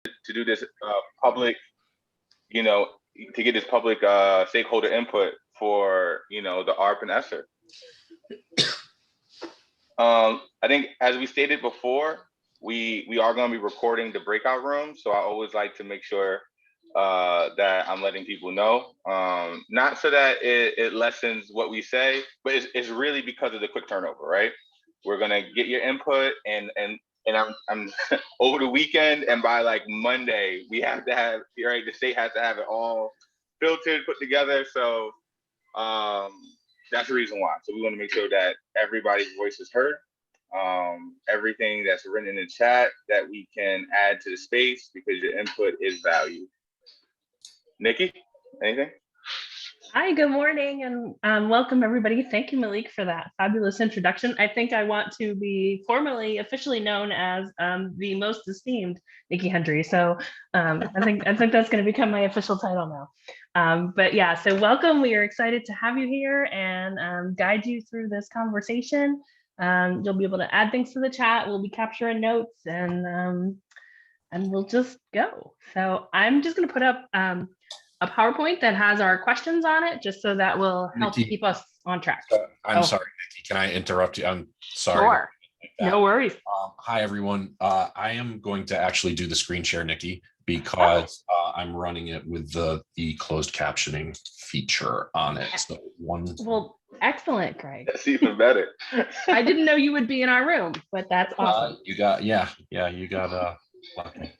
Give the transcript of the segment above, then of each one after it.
to do this public, to get this public stakeholder input for, the ARP and ESSER. I think, as we stated before, we are going to be recording the breakout room. So I always like to make sure that I'm letting people know, not so that it lessens what we say, but it's really because of the quick turnover, right? We're going to get your input and I'm over the weekend, and by like Monday, we have to have, right, the state has to have it all filtered, put together. So that's the reason why. So we want to make sure that everybody's voice is heard. Everything that's written in the chat that we can add to the space, because your input is valued. Nikki, anything? Hi, good morning, and welcome everybody. Thank you, Malik, for that fabulous introduction. I think I want to be formally, officially known as the most esteemed Nikki Hendry. So I think that's going to become my official title now. But yeah, so welcome. We are excited to have you here and guide you through this conversation. You'll be able to add things to the chat. We'll be capturing notes, and we'll just go. So I'm just going to put up a PowerPoint that has our questions on it, just so that will help Nikki, keep us on track. I'm sorry, Nikki, can I interrupt you? I'm sorry. Sure. No worries. Hi, everyone. I am going to actually do the screen share, Nikki, because I'm running it with the closed captioning feature on it. So Well, excellent, Greg. That's even better. I didn't know you would be in our room, but that's awesome. You got lucky.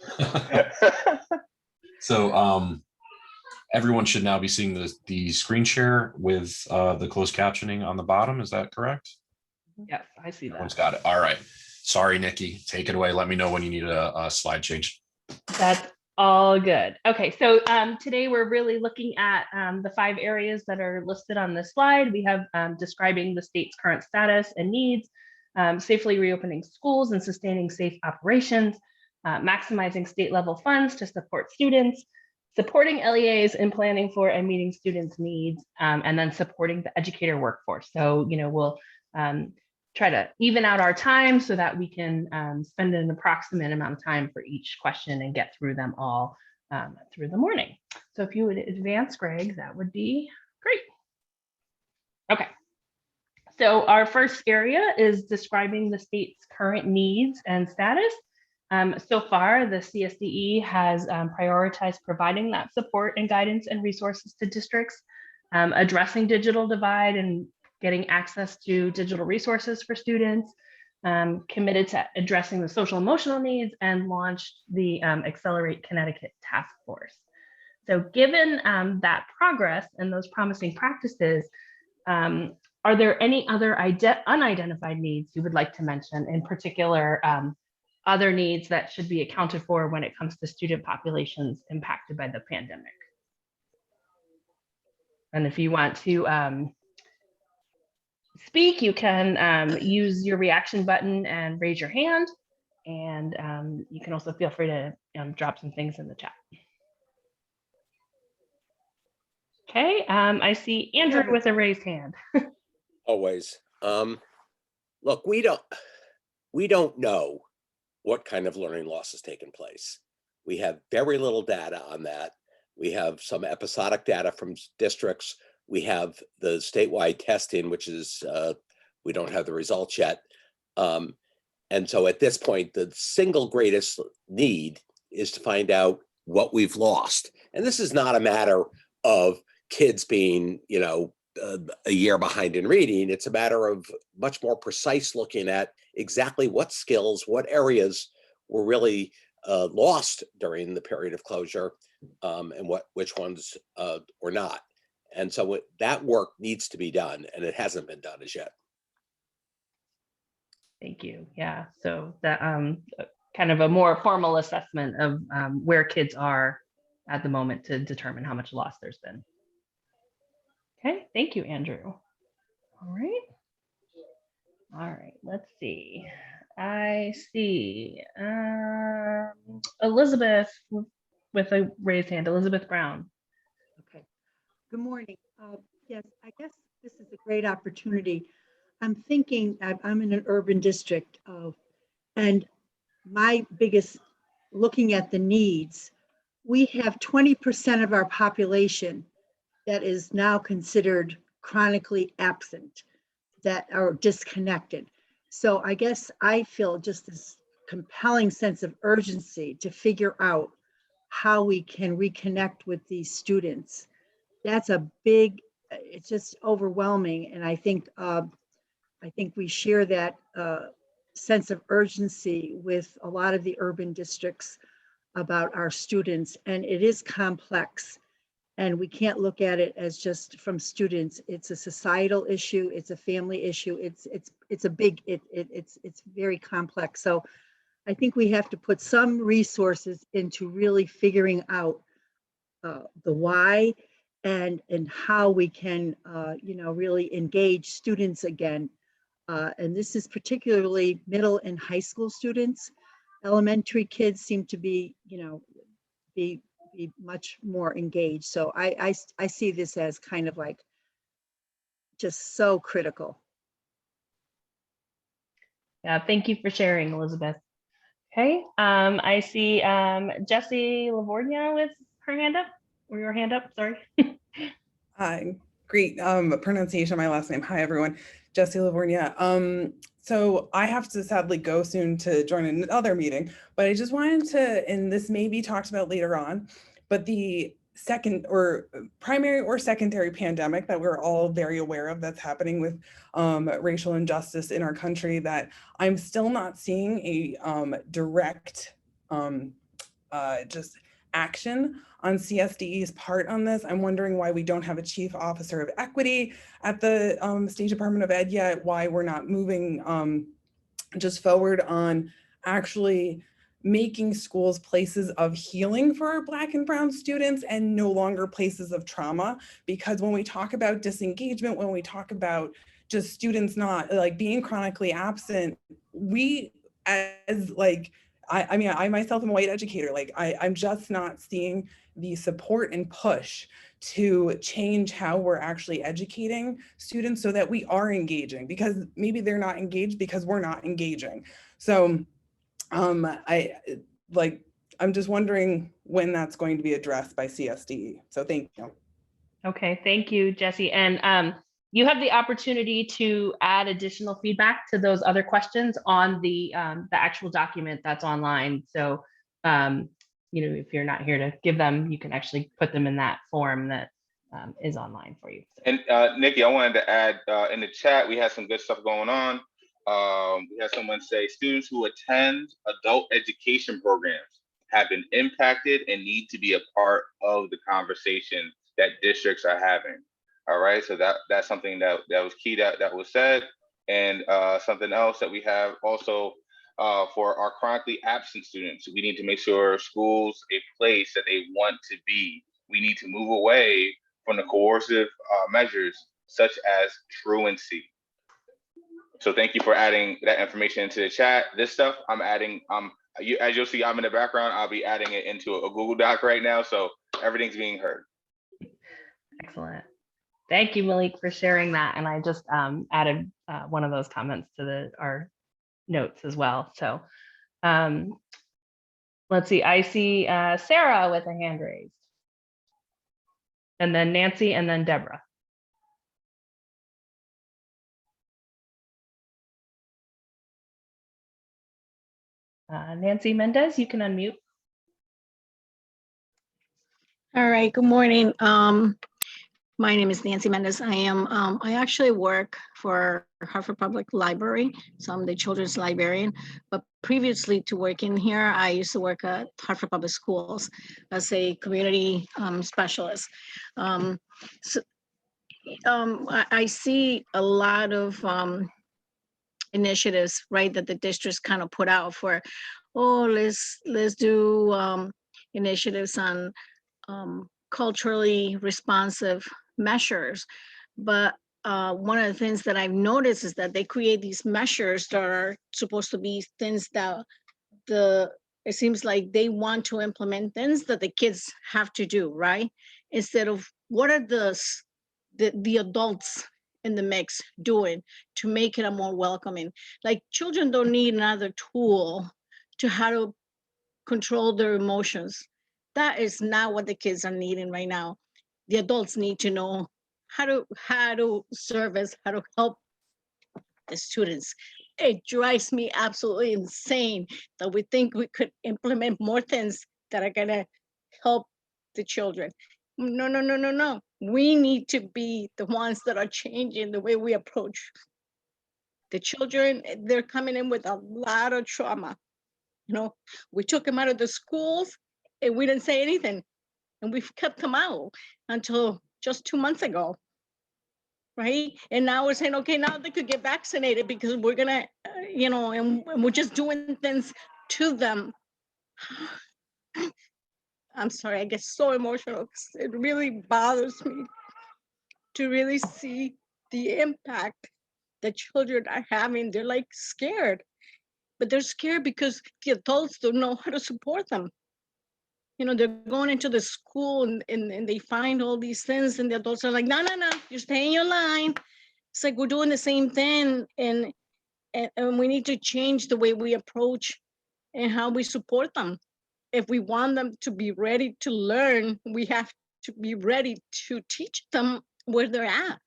So everyone should now be seeing the screen share with the closed captioning on the bottom. Is that correct? Yes, I see that. Everyone's got it. All right. Sorry, Nikki. Take it away. Let me know when you need a slide change. That's all good. Okay, so today we're really looking at the 5 areas that are listed on this slide. We have describing the state's current status and needs, safely reopening schools and sustaining safe operations, maximizing state level funds to support students, supporting LEAs in planning for and meeting students' needs, and then supporting the educator workforce. So, we'll try to even out our time so that we can spend an approximate amount of time for each question and get through them all through the morning. So if you would advance, Greg, that would be great. Okay. So our first area is describing the state's current needs and status. So far, the CSDE has prioritized providing that support and guidance and resources to districts, addressing digital divide and getting access to digital resources for students, committed to addressing the social emotional needs, and launched the Accelerate Connecticut Task Force. So given that progress and those promising practices, are there any other unidentified needs you would like to mention, in particular, other needs that should be accounted for when it comes to student populations impacted by the pandemic? And if you want to speak, you can use your reaction button and raise your hand, and you can also feel free to drop some things in the chat. Okay, I see Andrew with a raised hand. Always. Look, we don't know what kind of learning loss has taken place. We have very little data on that. We have some episodic data from districts. We have the statewide testing, which is, we don't have the results yet. And so at this point, the single greatest need is to find out what we've lost. And this is not a matter of kids being, a year behind in reading. It's a matter of much more precise looking at exactly what skills, what areas were really lost during the period of closure, and which ones were not. And so that work needs to be done, and it hasn't been done as yet. Thank you. Yeah, so that kind of a more formal assessment of where kids are at the moment to determine how much loss there's been. Okay, thank you, Andrew. All right, let's see. I see Elizabeth with a raised hand, Elizabeth Brown. Okay, good morning. Yes, I guess this is a great opportunity. I'm thinking I'm in an urban district and my biggest looking at the needs, we have 20% of our population that is now considered chronically absent, that are disconnected. So I guess I feel just this compelling sense of urgency to figure out how we can reconnect with these students. That's a big, it's just overwhelming. And I think we share that sense of urgency with a lot of the urban districts about our students, and it is complex. And we can't look at it as just from students. It's a societal issue. It's a family issue. It's very complex. So I think we have to put some resources into really figuring out the why and how we can, really engage students again. And this is particularly middle and high school students. Elementary kids seem to be, be much more engaged. So I see this as kind of like just so critical. Yeah, thank you for sharing, Elizabeth. Okay, I see Jessie Lavorgna with her hand up, or your hand up, sorry. Hi, great pronunciation of my last name. Hi, everyone. Jessie Lavorgna. So I have to sadly go soon to join another meeting, but I just wanted to, and this may be talked about later on, but the second or primary or secondary pandemic that we're all very aware of that's happening with racial injustice in our country, that I'm still not seeing a direct just action on CSDE's part on this. I'm wondering why we don't have a chief officer of equity at the State Department of Ed yet, why we're not moving just forward on actually making schools places of healing for our Black and Brown students and no longer places of trauma. Because when we talk about disengagement, when we talk about just students not like being chronically absent, we as like, I mean, I myself am a white educator, like I'm just not seeing the support and push to change how we're actually educating students so that we are engaging, because maybe they're not engaged because we're not engaging. So I'm just wondering when that's going to be addressed by CSDE. So thank you. Okay, thank you, Jessie. And you have the opportunity to add additional feedback to those other questions on the actual document that's online. So, if you're not here to give them, you can actually put them in that form that is online for you. So. And Nikki, I wanted to add in the chat, we had some good stuff going on. We had someone say students who attend adult education programs have been impacted and need to be a part of the conversation that districts are having. All right, so that's something that was key that was said. And something else that we have also for our chronically absent students, we need to make sure schools a place that they want to be. We need to move away from the coercive measures such as truancy. So thank you for adding that information into the chat. This stuff I'm adding, as you'll see, I'm in the background, I'll be adding it into a Google Doc right now. So everything's being heard. Excellent. Thank you, Malik, for sharing that. And I just added one of those comments to our notes as well. So let's see, I see Sarah with a hand raised. And then Nancy, and then Deborah. Nancy Mendez, you can unmute. All right, good morning. My name is Nancy Mendez. I actually work for Hartford Public Library, so I'm the children's librarian. But previously to working here, I used to work at Hartford Public Schools as a community specialist. I see a lot of initiatives, right, that the districts kind of put out for, let's do initiatives on culturally responsive measures. But one of the things that I've noticed is that they create these measures that are supposed to be things that it seems like they want to implement things that the kids have to do, right? Instead of what are the adults in the mix doing to make it a more welcoming. Like children don't need another tool to how to control their emotions. That is not what the kids are needing right now. The adults need to know how to service, how to help the students. It drives me absolutely insane that we think we could implement more things that are gonna help the children. No, no, no, no, no. We need to be the ones that are changing the way we approach the children. They're coming in with a lot of trauma. You know, we took them out of the schools and we didn't say anything. And we've kept them out until just 2 months ago. Right? And now we're saying, okay, now they could get vaccinated because we're gonna, you know, and we're just doing things to them. I'm sorry, I get so emotional. It really bothers me to really see the impact that children are having. They're like scared, but they're scared because the adults don't know how to support them. You know, they're going into the school and they find all these things and the adults are like, no, no, no, you stay in your line. It's like we're doing the same thing, and we need to change the way we approach and how we support them. If we want them to be ready to learn, we have to be ready to teach them where they're at.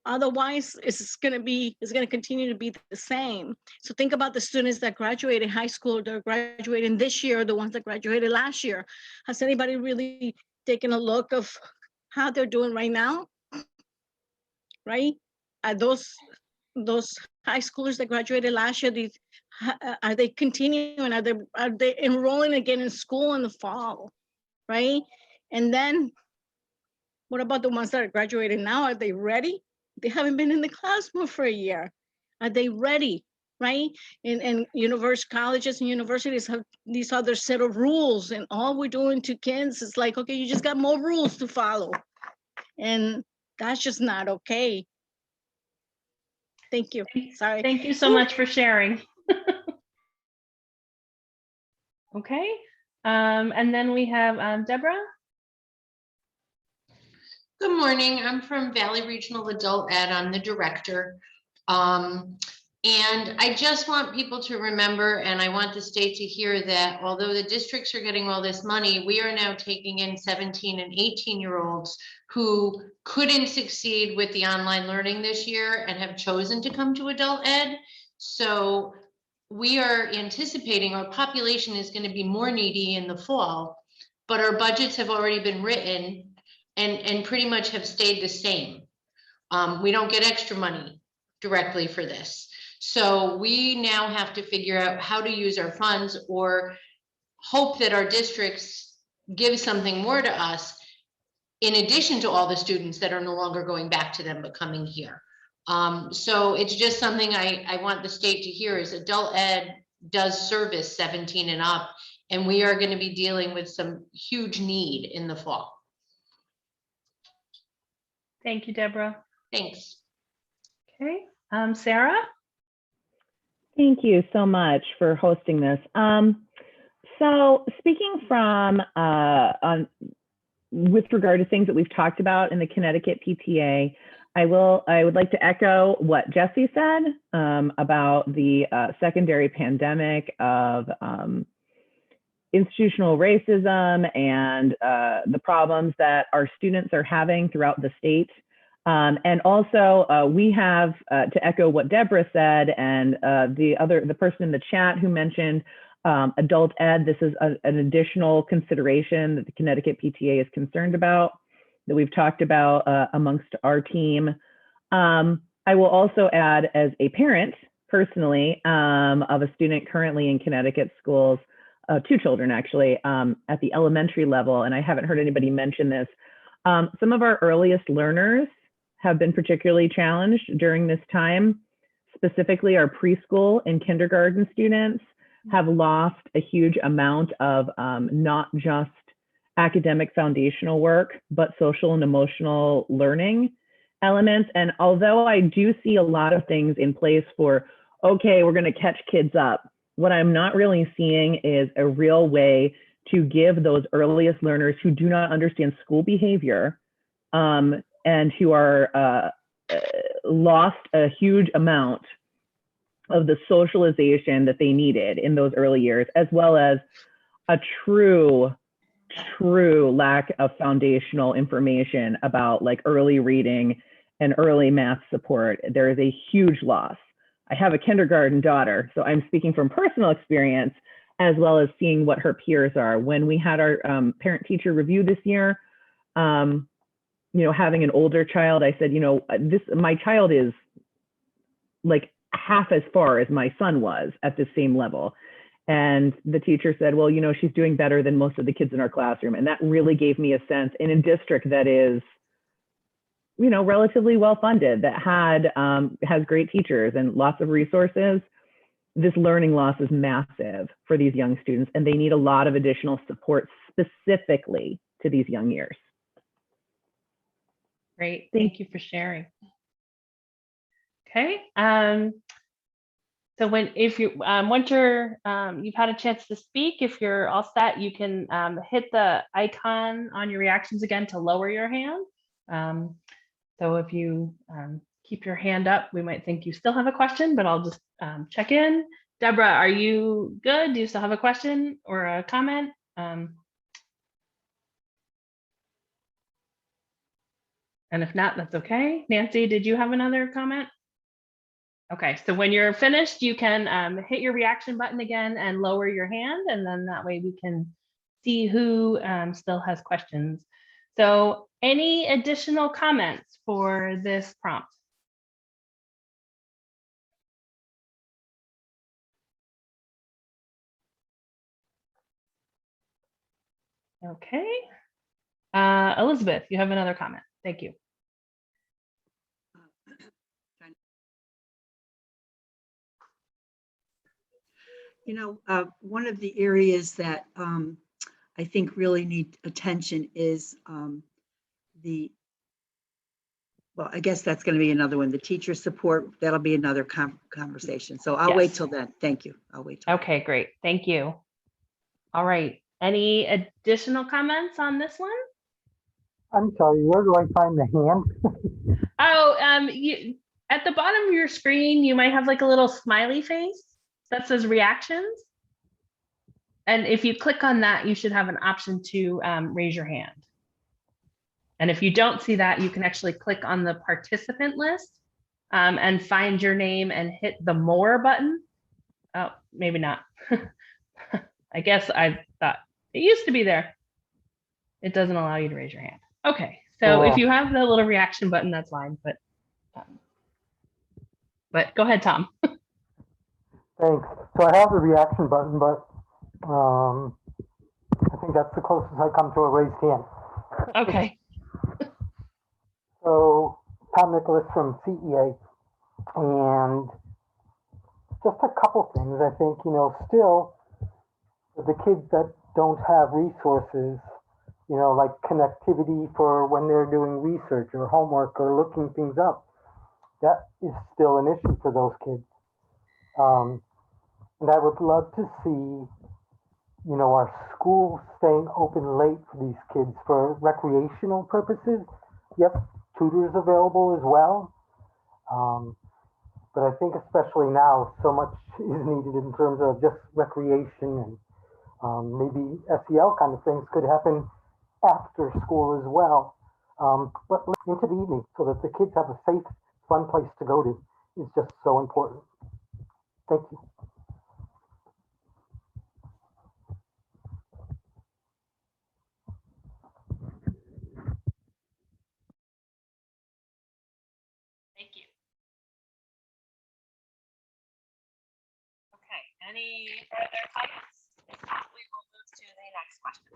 Otherwise, it's going to continue to be the same. So think about the students that graduated high school, they're graduating this year, the ones that graduated last year. Has anybody really taken a look of how they're doing right now? Right? Are those high schoolers that graduated last year, are they continuing? Are they enrolling again in school in the fall? Right? And then what about the ones that are graduating now? Are they ready? They haven't been in the classroom for a year. Are they ready? Right? And colleges and universities have these other set of rules, and all we're doing to kids is like, okay, you just got more rules to follow. And that's just not okay. Thank you. Sorry. Thank you so much for sharing. Okay. And then we have Deborah. Good morning. I'm from Valley Regional Adult Ed. I'm the director. And I just want people to remember, and I want the state to hear that although the districts are getting all this money, we are now taking in 17 and 18-year-olds who couldn't succeed with the online learning this year and have chosen to come to adult ed. So we are anticipating our population is going to be more needy in the fall, but our budgets have already been written and pretty much have stayed the same. We don't get extra money directly for this. So we now have to figure out how to use our funds or hope that our districts give something more to us in addition to all the students that are no longer going back to them but coming here. So it's just something I want the state to hear is adult ed does service 17 and up, and we are going to be dealing with some huge need in the fall. Thank you, Deborah. Thanks. Okay, Sarah. Thank you so much for hosting this. So speaking from with regard to things that we've talked about in the Connecticut PTA, I would like to echo what Jesse said about the secondary pandemic of institutional racism and the problems that our students are having throughout the state. And also we have, to echo what Deborah said and the person in the chat who mentioned adult ed, this is an additional consideration that the Connecticut PTA is concerned about, that we've talked about amongst our team. I will also add, as a parent personally of a student currently in Connecticut schools, 2 children actually at the elementary level, and I haven't heard anybody mention this, some of our earliest learners have been particularly challenged during this time. Specifically, our preschool and kindergarten students have lost a huge amount of not just academic foundational work, but social and emotional learning elements. And although I do see a lot of things in place for, okay, we're going to catch kids up, what I'm not really seeing is a real way to give those earliest learners who do not understand school behavior and who are lost a huge amount of the socialization that they needed in those early years, as well as a true lack of foundational information about like early reading and early math support. There is a huge loss. I have a kindergarten daughter, so I'm speaking from personal experience, as well as seeing what her peers are. When we had our parent-teacher review this year, you know, having an older child, I said, you know, my child is like half as far as my son was at the same level. And the teacher said, well, you know, she's doing better than most of the kids in our classroom. And that really gave me a sense in a district that is, you know, relatively well funded, that has great teachers and lots of resources. This learning loss is massive for these young students, and they need a lot of additional support specifically to these young years. Great, thank you for sharing. Okay, so once you've had a chance to speak, if you're all set, you can hit the icon on your reactions again to lower your hand. So if you keep your hand up, we might think you still have a question, but I'll just check in. Deborah, are you good? Do you still have a question or a comment? And if not, that's okay. Nancy, did you have another comment? Okay, so when you're finished, you can hit your reaction button again and lower your hand, and then that way we can see who still has questions. So any additional comments for this prompt? Okay, Elizabeth, you have another comment. Thank you. You know, one of the areas that I think really need attention is well, I guess that's going to be another one, the teacher support. That'll be another conversation. So I'll wait till then. Thank you. I'll wait. Okay, great. Thank you. All right. Any additional comments on this one? I'm sorry, where do I find the hand? Oh, you at the bottom of your screen, you might have like a little smiley face that says reactions. And if you click on that, you should have an option to raise your hand. And if you don't see that, you can actually click on the participant list and find your name and hit the more button. Oh, maybe not. I guess I thought it used to be there. It doesn't allow you to raise your hand. Okay, so if you have the little reaction button, that's fine. But go ahead, Tom. Thanks. So I have the reaction button, but I think that's the closest I come to a raised hand. Okay. So Tom Nicholas from CEA, and just a couple things. I think, you know, still the kids that don't have resources, you know, like connectivity for when they're doing research or homework or looking things up, that is still an issue for those kids. And I would love to see, you know, our schools staying open late for these kids for recreational purposes. Yep, tutors available as well. But I think especially now, so much is needed in terms of just recreation, and maybe SEL kind of things could happen after school as well. But into the evening so that the kids have a safe, fun place to go to is just so important. Thank you. Thank you. Okay, any further comments? If not, we will move to the next question.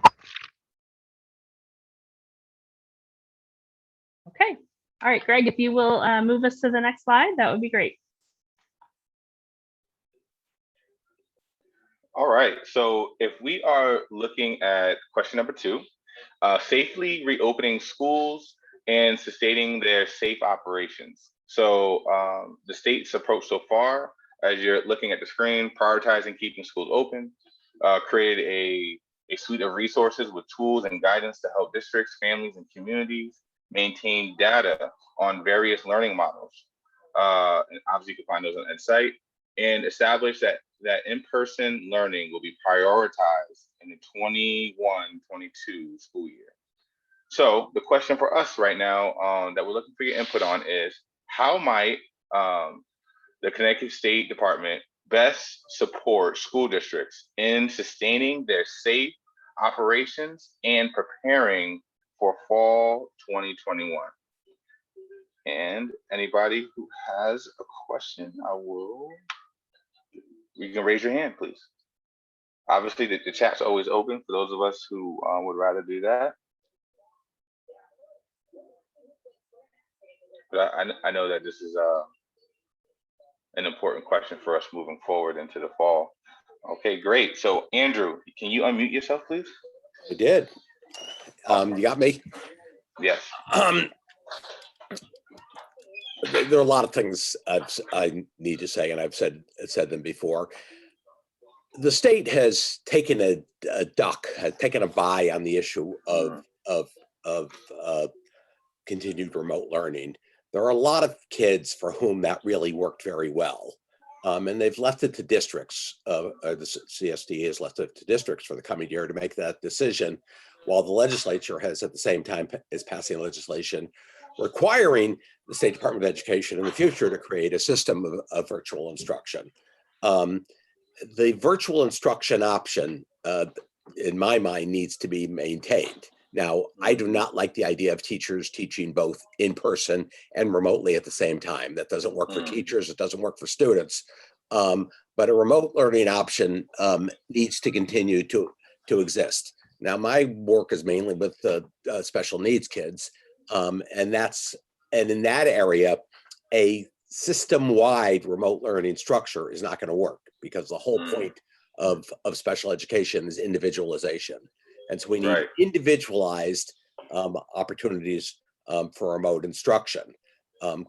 Okay, all right, Greg, if you will move us to the next slide, that would be great. All right, so if we are looking at question number 2, safely reopening schools and sustaining their safe operations. So the state's approach so far, as you're looking at the screen, prioritizing keeping schools open, created a suite of resources with tools and guidance to help districts, families, and communities maintain data on various learning models. And obviously you can find those on ed site. and establish that in-person learning will be prioritized in the 21-22 school year. So the question for us right now that we're looking for your input on is, how might the Connecticut State Department best support school districts in sustaining their safe operations and preparing for fall 2021? And anybody who has a question, you can raise your hand, please. Obviously, the chat's always open for those of us who would rather do that. But I know that this is an important question for us moving forward into the fall. Okay, great. So Andrew, can you unmute yourself, please? I did. You got me? Yes. There are a lot of things I need to say, and I've said them before. The state has taken a bye on the issue of continued remote learning. There are a lot of kids for whom that really worked very well. And they've left it to districts, the CSDE has left it to districts for the coming year to make that decision, while the legislature has at the same time is passing legislation requiring the State Department of Education in the future to create a system of virtual instruction. The virtual instruction option, in my mind, needs to be maintained. Now, I do not like the idea of teachers teaching both in person and remotely at the same time. That doesn't work for teachers, it doesn't work for students. But a remote learning option needs to continue to exist. Now, my work is mainly with the special needs kids, and in that area, a system-wide remote learning structure is not going to work, because the whole point of special education is individualization. And so we need individualized opportunities for remote instruction.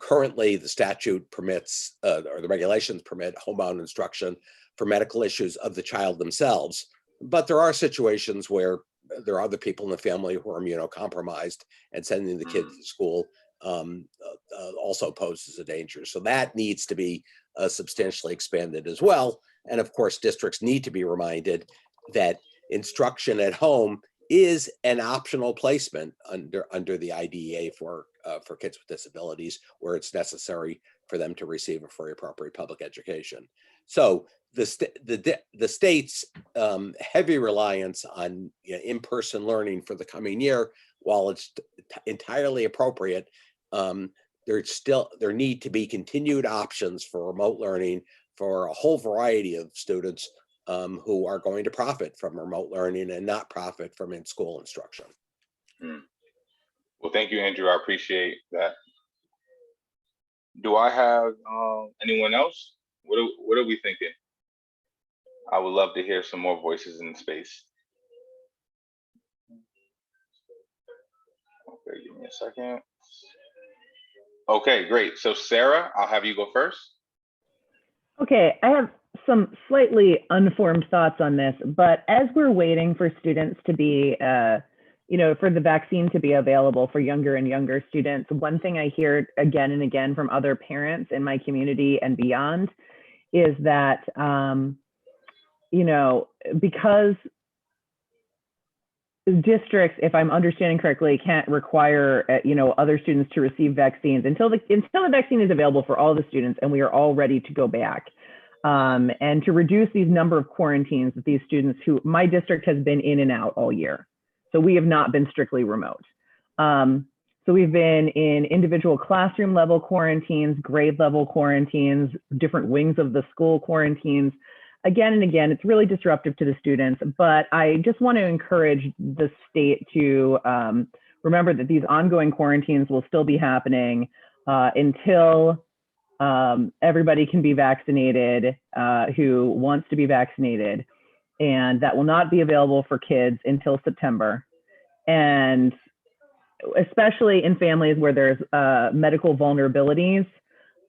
Currently, the statute permits, or the regulations permit, homebound instruction for medical issues of the child themselves. But there are situations where there are other people in the family who are immunocompromised, and sending the kids to school also poses a danger. So that needs to be substantially expanded as well. And of course, districts need to be reminded that instruction at home is an optional placement under the IDEA for kids with disabilities, where it's necessary for them to receive a free appropriate public education. So the state's heavy reliance on in-person learning for the coming year, while it's entirely appropriate, there need to be continued options for remote learning for a whole variety of students who are going to profit from remote learning and not profit from in-school instruction. Well, thank you, Andrew. I appreciate that. Do I have anyone else? What are we thinking? I would love to hear some more voices in the space. Okay, give me a second. Okay, great. So Sarah, I'll have you go first. Okay, I have some slightly unformed thoughts on this, but as we're waiting for students to be, for the vaccine to be available for younger and younger students, one thing I hear again and again from other parents in my community and beyond is that, because districts, if I'm understanding correctly, can't require, other students to receive vaccines until the vaccine is available for all the students and we are all ready to go back. And to reduce these number of quarantines that these students who my district has been in and out all year. So we have not been strictly remote. So we've been in individual classroom level quarantines, grade level quarantines, different wings of the school quarantines. Again and again, it's really disruptive to the students, but I just want to encourage the state to remember that these ongoing quarantines will still be happening until everybody can be vaccinated who wants to be vaccinated. And that will not be available for kids until September. And especially in families where there's medical vulnerabilities,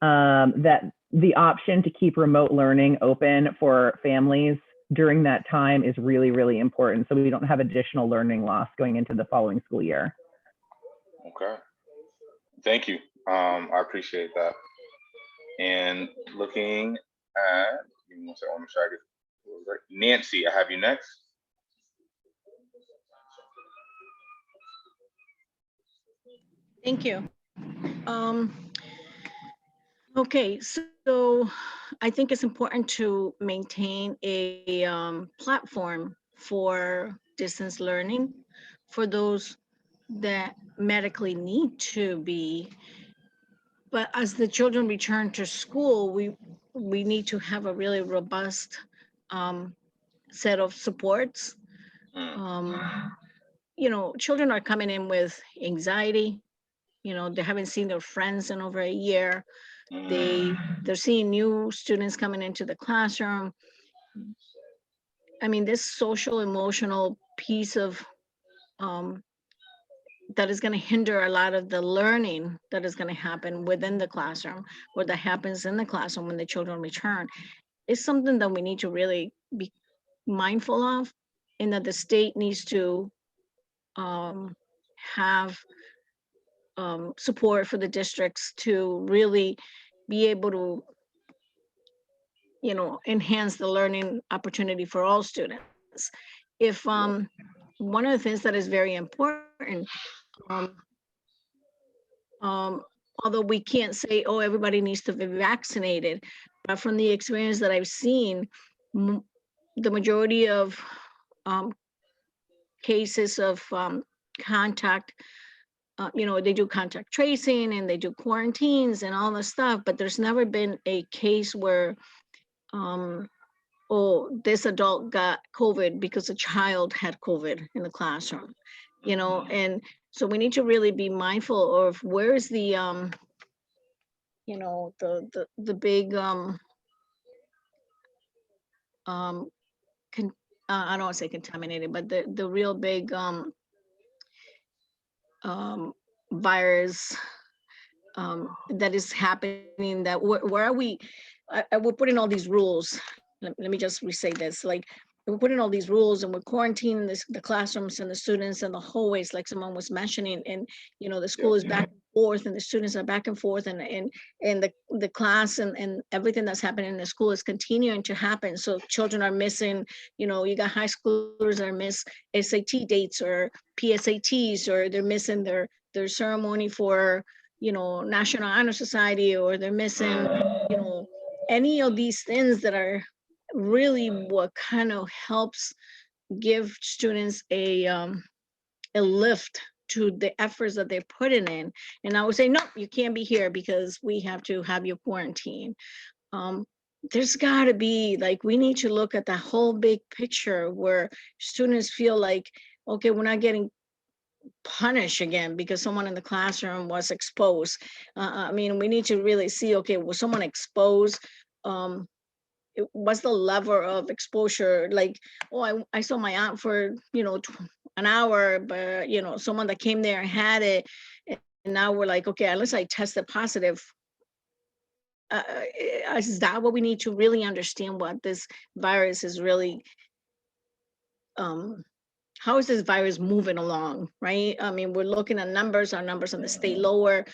that the option to keep remote learning open for families during that time is really, really important. So we don't have additional learning loss going into the following school year. Okay, thank you. I appreciate that. And looking at, give me one second, I'm trying to get Nancy, I have you next. Thank you. Okay, so I think it's important to maintain a platform for distance learning for those that medically need to be. But as the children return to school, we need to have a really robust set of supports. You know, children are coming in with anxiety. You know, they haven't seen their friends in over a year. They're seeing new students coming into the classroom. I mean, this social emotional piece of that is going to hinder a lot of the learning that is going to happen within the classroom, or that happens in the classroom when the children return. It's something that we need to really be mindful of, and that the state needs to have support for the districts to really be able to, you know, enhance the learning opportunity for all students. If one of the things that is very important, although we can't say, oh, everybody needs to be vaccinated, but from the experience that I've seen, the majority of cases of contact, you know, they do contact tracing and they do quarantines and all this stuff, but there's never been a case where, oh, this adult got COVID because a child had COVID in the classroom, you know, and so we need to really be mindful of where's the, you know, the big, I don't want to say contaminated, but the real big virus that is happening, that where are we, we're putting all these rules. Let me just re-say this, like, we're putting all these rules and we're quarantining the classrooms and the students and the hallways, like someone was mentioning, and you know, the school is back and forth and the students are back and forth, and the class and everything that's happening in the school is continuing to happen. So children are missing, you know, you got high schoolers that are miss SAT dates or PSATs, or they're missing their ceremony for, you know, National Honor Society, or they're missing, you know, any of these things that are really what kind of helps give students a lift to the efforts that they're putting in. And I would say, no, you can't be here because we have to have your quarantine. There's got to be, like, we need to look at the whole big picture where students feel like, okay, we're not getting punished again because someone in the classroom was exposed. I mean, we need to really see, okay, was someone exposed? What's the level of exposure? Like, oh, I saw my aunt for, you know, an hour, but you know, someone that came there had it, and now we're like, okay, unless I tested positive, is that what we need to really understand what this virus is really, how is this virus moving along, right? I mean, we're looking at numbers, our numbers on the state lower,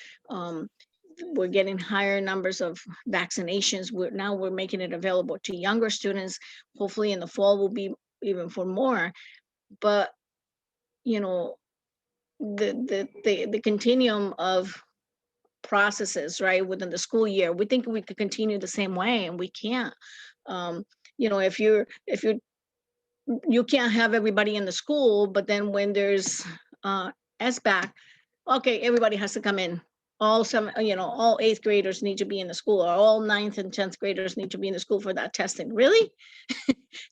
we're getting higher numbers of vaccinations. We're making it available to younger students. Hopefully in the fall will be even for more. But you know, the continuum of processes, right, within the school year, we think we could continue the same way, and we can't. You know, if you can't have everybody in the school, but then when there's SBAC, okay, everybody has to come in. All 8th graders need to be in the school, or all 9th and 10th graders need to be in the school for that testing. Really?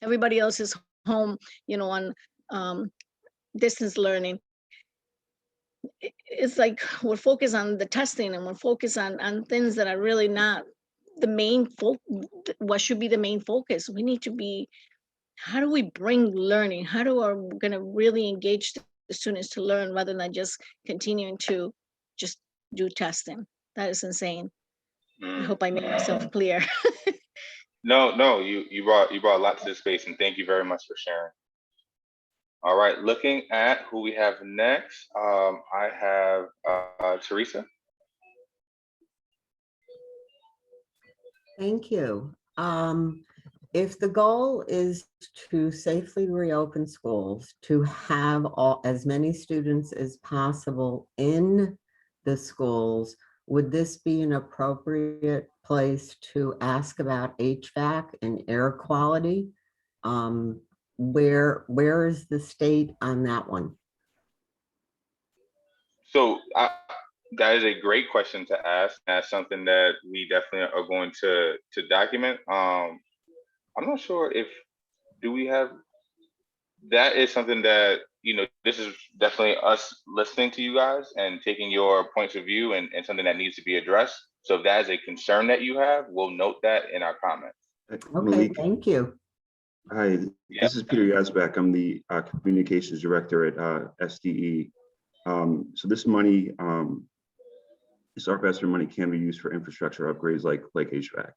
Everybody else is home, you know, on distance learning. It's like we're focused on the testing, and we're focused on things that are really not the main what should be the main focus. We need to be, how do we bring learning? How do we going to really engage the students to learn rather than just continuing to just do testing? That is insane. I hope I made myself clear. No, you brought a lot to this space, and thank you very much for sharing. All right, looking at who we have next, I have Teresa. Thank you. If the goal is to safely reopen schools, to have as many students as possible in the schools, would this be an appropriate place to ask about HVAC and air quality? Where is the state on that one? So that is a great question to ask. That's something that we definitely are going to document. I'm not sure if we have. That is something that, this is definitely us listening to you guys and taking your points of view and something that needs to be addressed. So if that is a concern that you have, we'll note that in our comments. Okay, thank you. Hi, this is Peter Yazbek. I'm the communications director at SDE. So this money, this ARP ESSER money can be used for infrastructure upgrades like HVAC.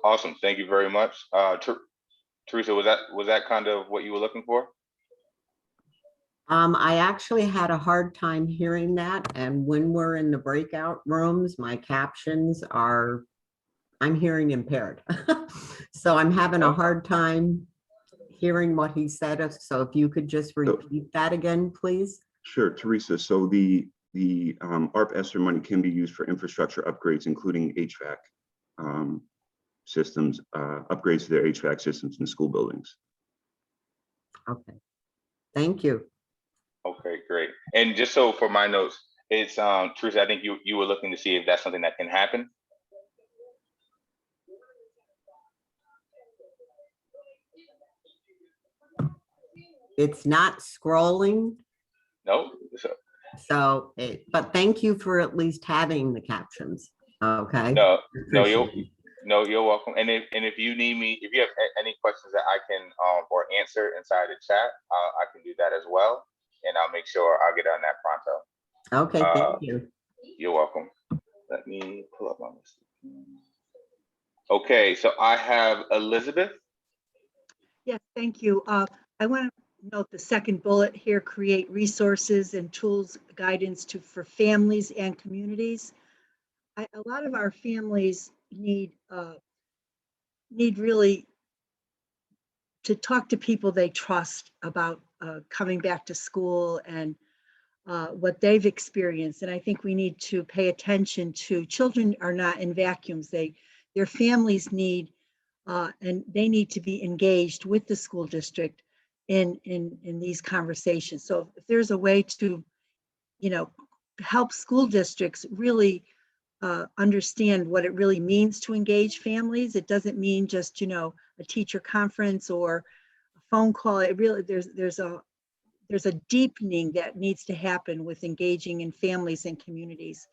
Awesome, thank you very much. Teresa, was that kind of what you were looking for? I actually had a hard time hearing that, and when we're in the breakout rooms, my captions are, I'm hearing impaired. So I'm having a hard time hearing what he said. So if you could just repeat that again, please. Sure, Teresa. So the ARP ESSER money can be used for infrastructure upgrades, including HVAC systems, upgrades to their HVAC systems in school buildings. Okay, thank you. Okay, great. And just so for my notes, it's Teresa, I think you were looking to see if that's something that can happen. It's not scrolling. No. So, but thank you for at least having the captions. Okay. No, you're welcome. And if you need me, if you have any questions that I can or answer inside the chat, I can do that as well. And I'll make sure I'll get on that pronto. Okay, thank you. You're welcome. Let me pull up my list. Okay, so I have Elizabeth. Yes, thank you. I want to note the second bullet here, create resources and tools, guidance for families and communities. A lot of our families need really to talk to people they trust about coming back to school and what they've experienced. And I think we need to pay attention to children are not in vacuums. Their families need and they need to be engaged with the school district in these conversations. So if there's a way to, help school districts really understand what it really means to engage families. It doesn't mean just, a teacher conference or a phone call. It really, there's a deepening that needs to happen with engaging in families and communities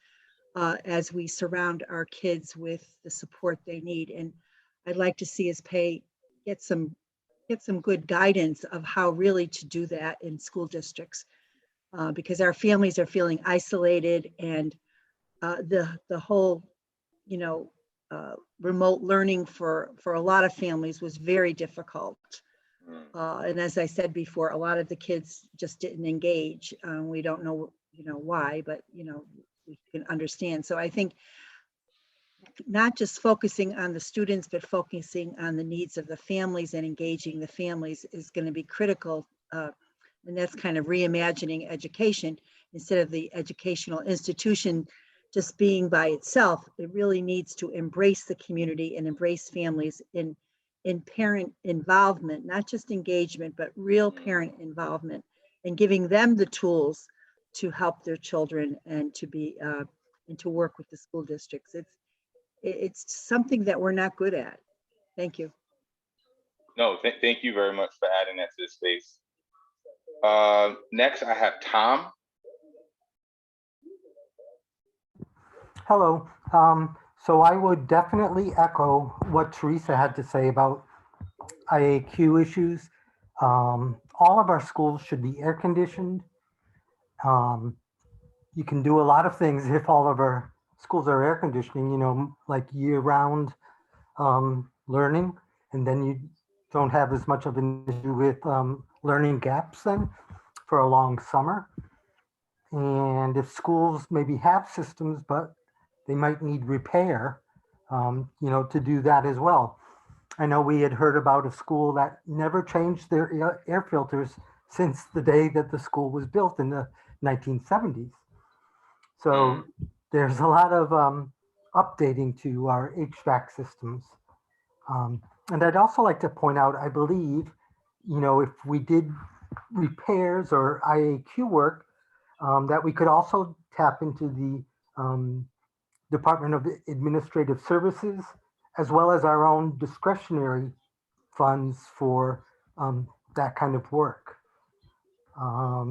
as we surround our kids with the support they need. And I'd like to see us get some good guidance of how really to do that in school districts because our families are feeling isolated and the whole, remote learning for a lot of families was very difficult. And as I said before, a lot of the kids just didn't engage. We don't know, why, but, we can understand. So I think not just focusing on the students, but focusing on the needs of the families and engaging the families is going to be critical. And that's kind of reimagining education instead of the educational institution just being by itself. It really needs to embrace the community and embrace families in parent involvement, not just engagement, but real parent involvement and giving them the tools to help their children and to be and to work with the school districts. It's something that we're not good at. Thank you. No, thank you very much for adding that to the space. Next, I have Tom. Hello. So I would definitely echo what Teresa had to say about IAQ issues. All of our schools should be air conditioned. You can do a lot of things if all of our schools are air conditioning, like year-round learning, and then you don't have as much of an issue with learning gaps then for a long summer. And if schools maybe have systems, but they might need repair, to do that as well. I know we had heard about a school that never changed their air filters since the day that the school was built in the 1970s. So there's a lot of updating to our HVAC systems. And I'd also like to point out, I believe, if we did repairs or IAQ work, that we could also tap into the Department of Administrative Services, as well as our own discretionary funds for that kind of work. I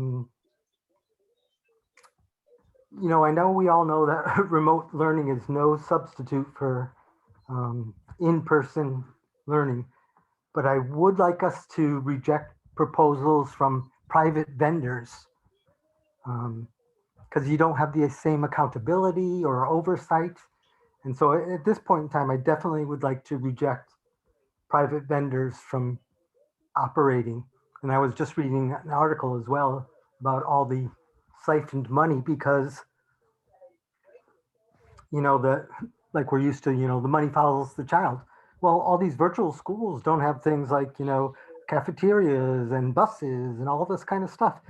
know we all know that remote learning is no substitute for in-person learning, but I would like us to reject proposals from private vendors because you don't have the same accountability or oversight. And so at this point in time, I definitely would like to reject private vendors from operating. And I was just reading an article as well about all the siphoned money because, like we're used to, the money follows the child. Well, all these virtual schools don't have things like, cafeterias and buses and all this kind of stuff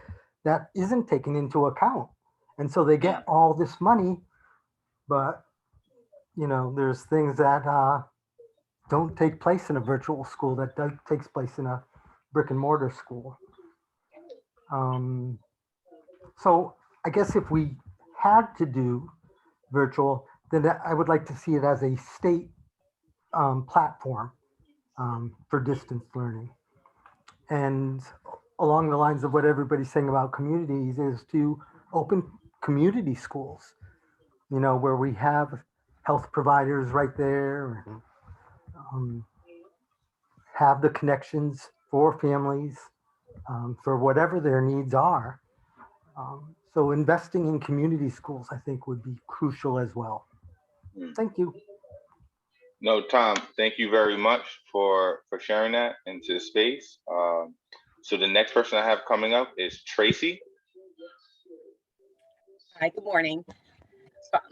that isn't taken into account. And so they get all this money, but, there's things that don't take place in a virtual school that takes place in a brick and mortar school. So I guess if we had to do virtual, then I would like to see it as a state platform for distance learning. And along the lines of what everybody's saying about communities is to open community schools, where we have health providers right there, and have the connections for families for whatever their needs are. So investing in community schools, I think, would be crucial as well. Thank you. No, Tom, thank you very much for sharing that into the space. So the next person I have coming up is Tracy. Hi, good morning.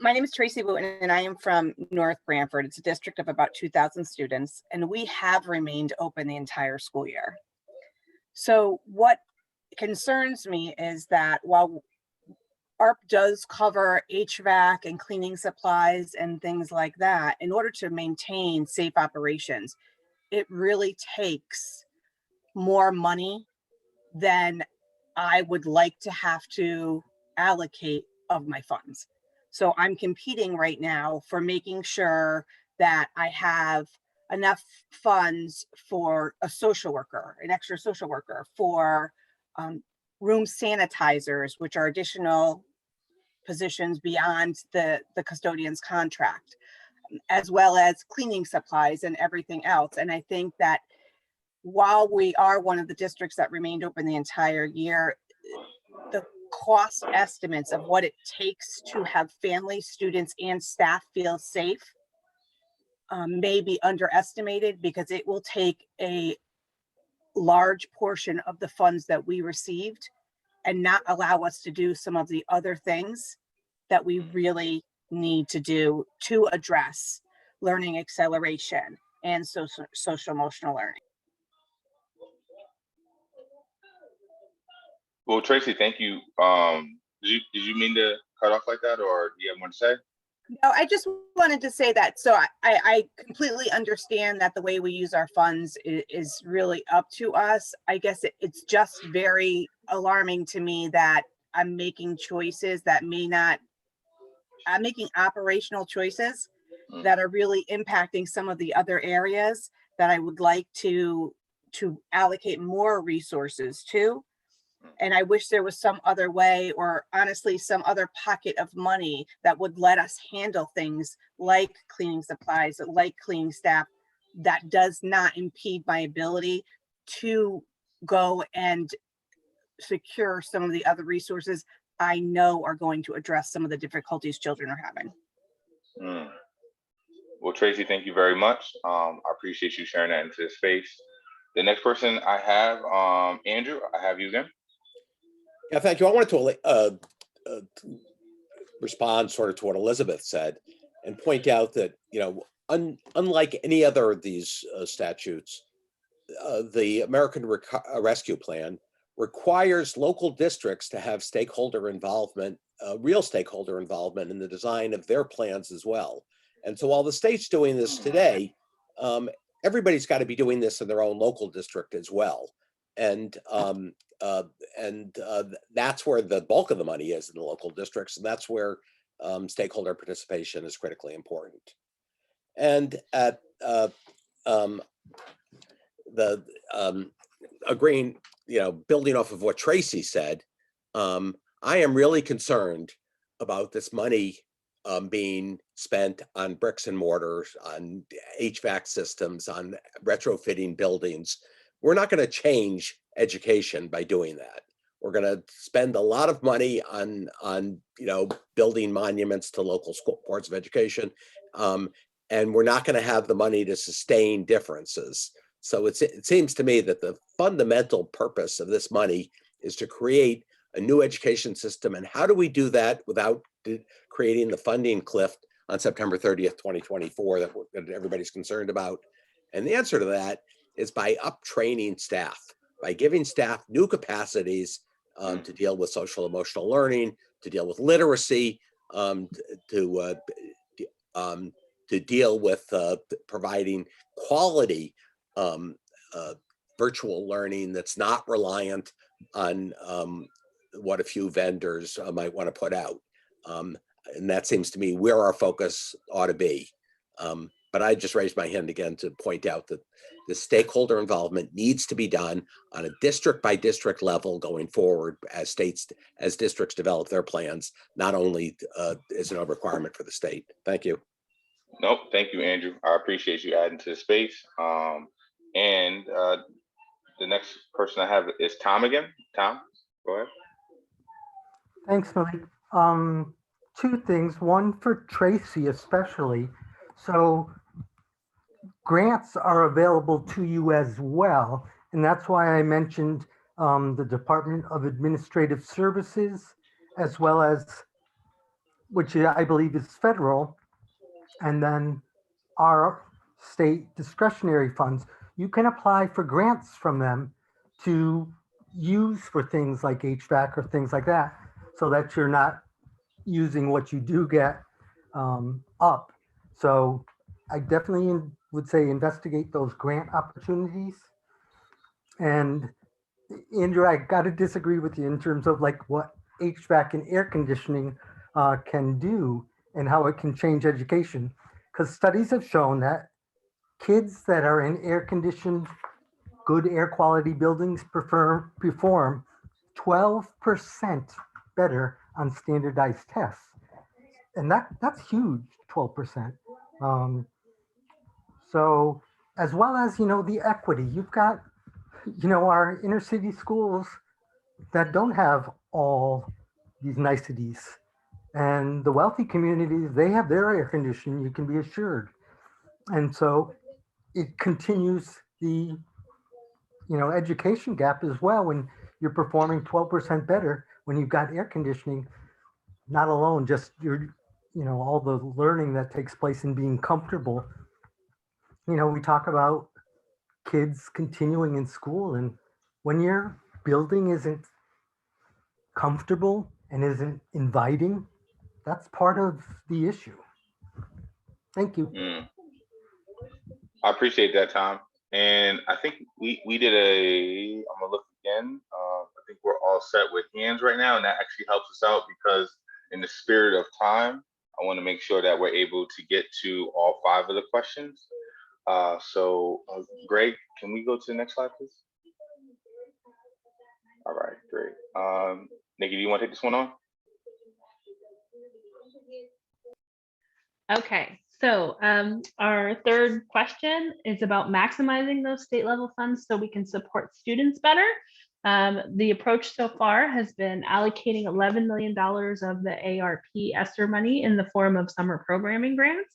My name is Tracy Wooten, and I am from North Branford. It's a district of about 2,000 students, and we have remained open the entire school year. So what concerns me is that while ARP does cover HVAC and cleaning supplies and things like that, in order to maintain safe operations, it really takes more money than I would like to have to allocate of my funds. So I'm competing right now for making sure that I have enough funds for a social worker, an extra social worker, for room sanitizers, which are additional positions beyond the custodian's contract, as well as cleaning supplies and everything else. And I think that while we are one of the districts that remained open the entire year, the cost estimates of what it takes to have families, students, and staff feel safe may be underestimated, because it will take a large portion of the funds that we received and not allow us to do some of the other things that we really need to do to address learning acceleration and social emotional learning. Well, Tracy, thank you. Did you mean to cut off like that, or do you have more to say? No, I just wanted to say that. So I completely understand that the way we use our funds is really up to us. I guess it's just very alarming to me that I'm making choices that I'm making operational choices that are really impacting some of the other areas that I would like to allocate more resources to. And I wish there was some other way, or honestly, some other pocket of money that would let us handle things like cleaning supplies, like cleaning staff, that does not impede my ability to go and secure some of the other resources I know are going to address some of the difficulties children are having. Well, Tracy, thank you very much. I appreciate you sharing that into the space. The next person I have, Andrew, I have you again. Yeah, thank you. I wanted to respond sort of to what Elizabeth said and point out that, you know, unlike any other of these statutes, the American Rescue Plan requires local districts to have stakeholder involvement, real stakeholder involvement in the design of their plans as well. And so while the state's doing this today, everybody's got to be doing this in their own local district as well. And that's where the bulk of the money is, in the local districts, and that's where stakeholder participation is critically important. And at agreeing, you know, building off of what Tracy said, I am really concerned about this money being spent on bricks and mortars, on HVAC systems, on retrofitting buildings. We're not going to change education by doing that. We're going to spend a lot of money on you know, building monuments to local school boards of education, and we're not going to have the money to sustain differences. So it seems to me that the fundamental purpose of this money is to create a new education system. And how do we do that without creating the funding cliff on September 30th, 2024 that everybody's concerned about? And the answer to that is by up-training staff, by giving staff new capacities to deal with social emotional learning, to deal with literacy, to deal with providing quality virtual learning that's not reliant on what a few vendors might want to put out. And that seems to me where our focus ought to be. But I just raised my hand again to point out that the stakeholder involvement needs to be done on a district by district level going forward as districts develop their plans, not only is it a requirement for the state. Thank you. Nope, thank you, Andrew. I appreciate you adding to the space. And the next person I have is Tom again. Tom, go ahead. Thanks, Malik. Two things, one for Tracy especially. So grants are available to you as well. And that's why I mentioned the Department of Administrative Services, as well as, which I believe is federal, and then our state discretionary funds. You can apply for grants from them to use for things like HVAC or things like that, so that you're not using what you do get up. So I definitely would say investigate those grant opportunities. And Andrew, I got to disagree with you in terms of like what HVAC and air conditioning can do and how it can change education. Because studies have shown that kids that are in air-conditioned, good air quality buildings perform 12% better on standardized tests. And that's huge, 12%. So as well as, you know, the equity, you've got, you know, our inner city schools that don't have all these niceties. And the wealthy communities, they have their air conditioning, you can be assured. And so it continues the, you know, education gap as well when you're performing 12% better when you've got air conditioning, not alone just your, you know, all the learning that takes place in being comfortable. You know, we talk about kids continuing in school, and when your building isn't comfortable and isn't inviting, that's part of the issue. Thank you. I appreciate that, Tom. And I think we did I'm gonna look again. I think we're all set with hands right now, and that actually helps us out because in the spirit of time, I want to make sure that we're able to get to all 5 of the questions. So Greg, can we go to the next slide, please? All right, great. Nikki, do you want to take this one on? Okay, so our third question is about maximizing those state level funds so we can support students better. The approach so far has been allocating $11 million of the ARP ESSER money in the form of summer programming grants.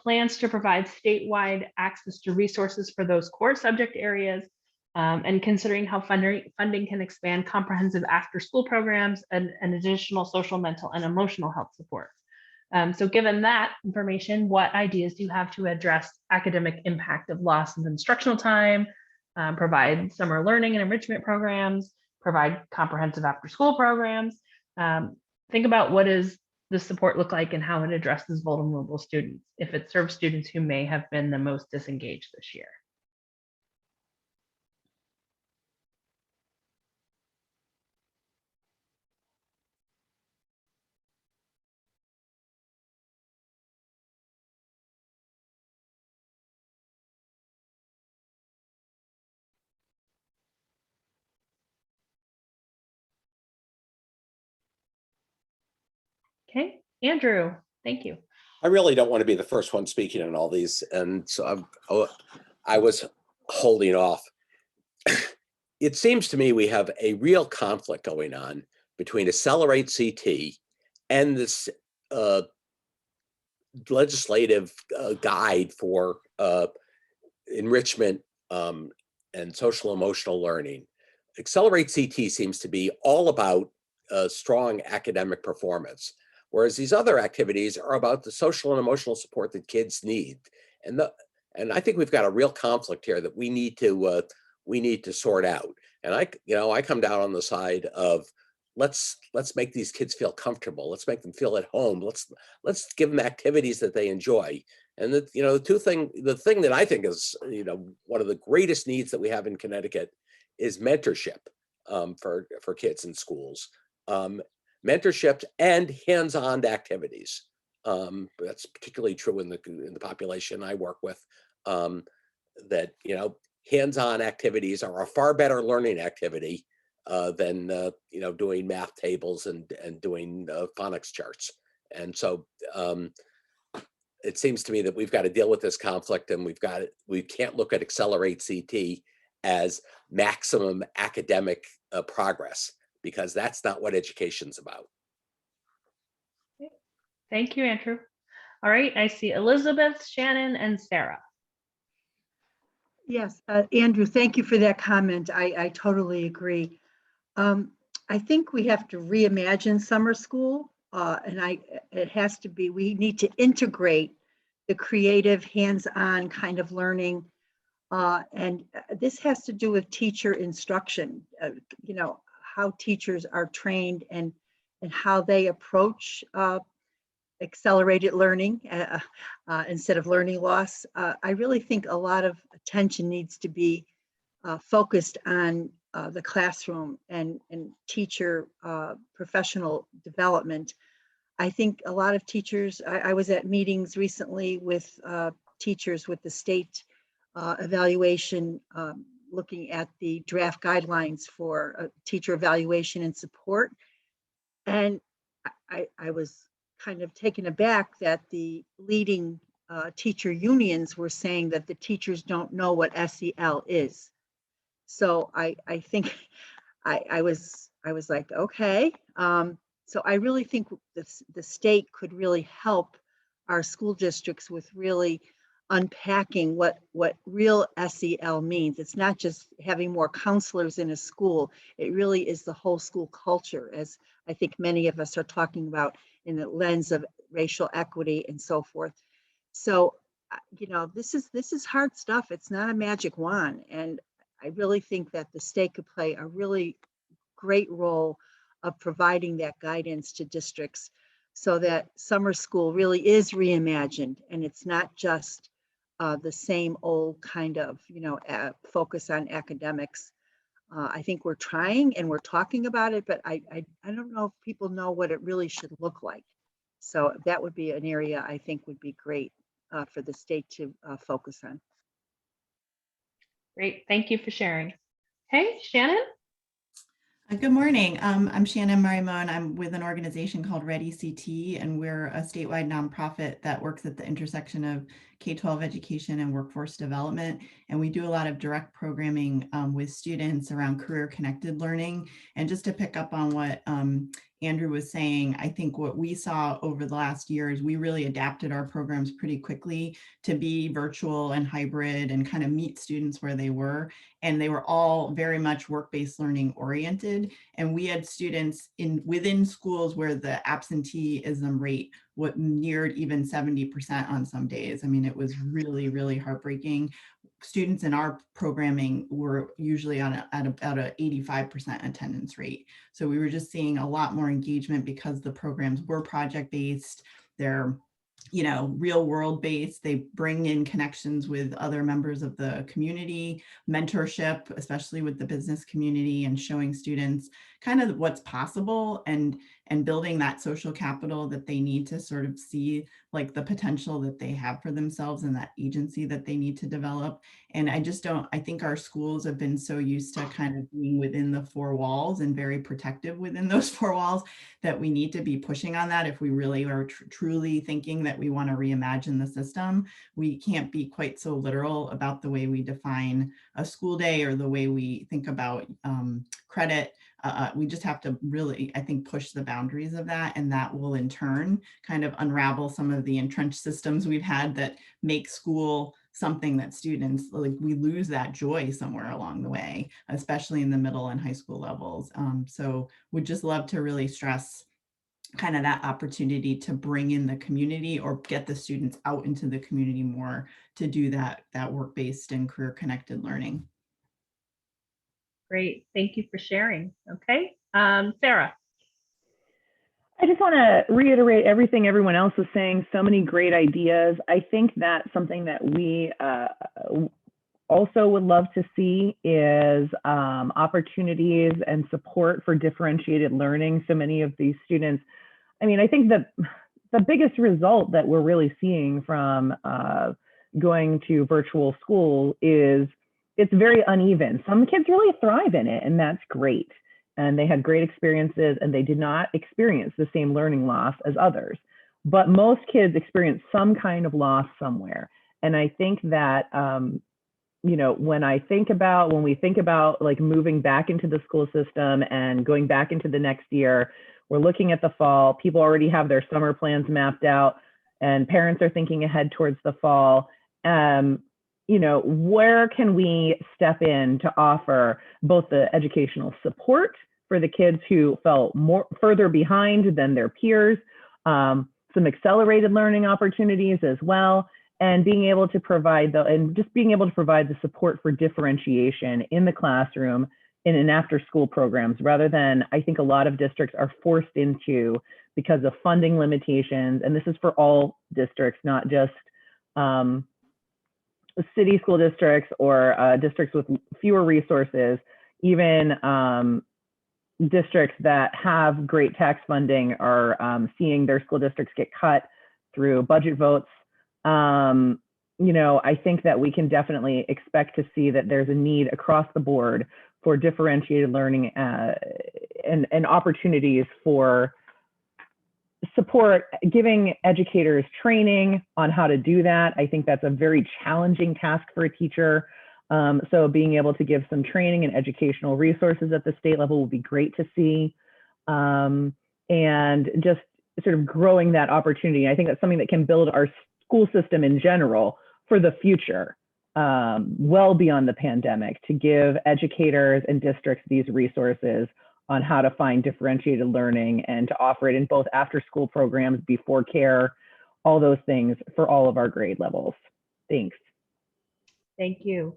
Plans to provide statewide access to resources for those core subject areas, and considering how funding can expand comprehensive after-school programs and additional social, mental, and emotional health support. So given that information, what ideas do you have to address academic impact of loss of instructional time, provide summer learning and enrichment programs, provide comprehensive after-school programs? Think about what does the support look like and how it addresses vulnerable students, if it serves students who may have been the most disengaged this year. Okay, Andrew, thank you. I really don't want to be the first one speaking on all these, and so I was holding off. It seems to me we have a real conflict going on between Accelerate CT and this legislative guide for enrichment and social emotional learning. Accelerate CT seems to be all about strong academic performance, whereas these other activities are about the social and emotional support that kids need. And I think we've got a real conflict here that we need to sort out. And I come down on the side of let's make these kids feel comfortable. Let's make them feel at home. Let's give them activities that they enjoy. And the thing that I think is one of the greatest needs that we have in Connecticut is mentorship for kids in schools. Mentorship and hands-on activities. That's particularly true in the population I work with. That hands-on activities are a far better learning activity than doing math tables and doing phonics charts. And so it seems to me that we've got to deal with this conflict, and we can't look at Accelerate CT as maximum academic progress, because that's not what education's about. Thank you, Andrew. All right, I see Elizabeth, Shannon, and Sarah. Yes, Andrew, thank you for that comment. I totally agree. I think we have to reimagine summer school, and it has to be, we need to integrate the creative, hands-on kind of learning. And this has to do with teacher instruction, how teachers are trained and how they approach accelerated learning instead of learning loss. I really think a lot of attention needs to be focused on the classroom and teacher professional development. I think a lot of teachers, I was at meetings recently with teachers with the state evaluation, looking at the draft guidelines for teacher evaluation and support. And I was kind of taken aback that the leading teacher unions were saying that the teachers don't know what SEL is. So I think I was like, okay. So I really think the state could really help our school districts with really unpacking what real SEL means. It's not just having more counselors in a school. It really is the whole school culture, as I think many of us are talking about in the lens of racial equity and so forth. So, this is hard stuff. It's not a magic wand. And I really think that the state could play a really great role of providing that guidance to districts so that summer school really is reimagined, and it's not just the same old kind of, focus on academics. I think we're trying and we're talking about it, but I don't know if people know what it really should look like. So that would be an area I think would be great for the state to focus on. Great, thank you for sharing. Hey, Shannon. Good morning. I'm Shannon Marimon. I'm with an organization called Ready CT, and we're a statewide nonprofit that works at the intersection of K-12 education and workforce development. And we do a lot of direct programming with students around career-connected learning. And just to pick up on what Andrew was saying, I think what we saw over the last year is we really adapted our programs pretty quickly to be virtual and hybrid and kind of meet students where they were. and they were all very much work-based learning oriented. And we had students within schools where the absenteeism rate neared even 70% on some days. I mean, it was really, really heartbreaking. Students in our programming were usually at about an 85% attendance rate. So we were just seeing a lot more engagement because the programs were project-based. They're, you know, real world based. They bring in connections with other members of the community, mentorship, especially with the business community, and showing students kind of what's possible and building that social capital that they need to sort of see like the potential that they have for themselves and that agency that they need to develop. And I think our schools have been so used to kind of being within the four walls and very protective within those four walls that we need to be pushing on that. If we really are truly thinking that we want to reimagine the system, we can't be quite so literal about the way we define a school day or the way we think about credit. We just have to really, I think, push the boundaries of that, and that will in turn kind of unravel some of the entrenched systems we've had that make school something that students, like, we lose that joy somewhere along the way, especially in the middle and high school levels. So would just love to really stress kind of that opportunity to bring in the community or get the students out into the community more to do that work-based and career-connected learning. Great, thank you for sharing. Okay, Sarah. I just want to reiterate everything everyone else was saying. So many great ideas. I think that something that we also would love to see is opportunities and support for differentiated learning. So many of these students, I mean, I think that the biggest result that we're really seeing from going to virtual school is it's very uneven. Some kids really thrive in it, and that's great. And they had great experiences, and they did not experience the same learning loss as others. But most kids experience some kind of loss somewhere. And I think that, you know, when we think about like moving back into the school system and going back into the next year, we're looking at the fall. People already have their summer plans mapped out, and parents are thinking ahead towards the fall. You know, where can we step in to offer both the educational support for the kids who felt further behind than their peers, some accelerated learning opportunities as well, and being able to provide the support for differentiation in the classroom in and after school programs, rather than I think a lot of districts are forced into because of funding limitations. And this is for all districts, not just city school districts or districts with fewer resources. Even districts that have great tax funding are seeing their school districts get cut through budget votes. You know, I think that we can definitely expect to see that there's a need across the board for differentiated learning and opportunities for support, giving educators training on how to do that. I think that's a very challenging task for a teacher. So being able to give some training and educational resources at the state level will be great to see. And just sort of growing that opportunity. I think that's something that can build our school system in general for the future, well beyond the pandemic, to give educators and districts these resources on how to find differentiated learning and to offer it in both after school programs, before care, all those things for all of our grade levels. Thanks. Thank you.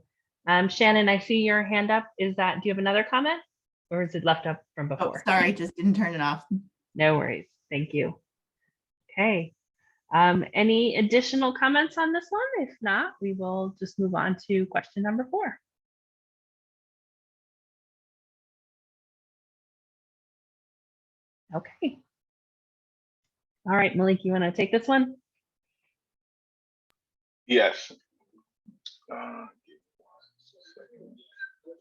Shannon, I see your hand up. Do you have another comment, or is it left up from before? Oh, sorry, just didn't turn it off. No worries. Thank you. Okay. Any additional comments on this one? If not, we will just move on to question number 4. Okay. All right, Malik, you want to take this one? Yes.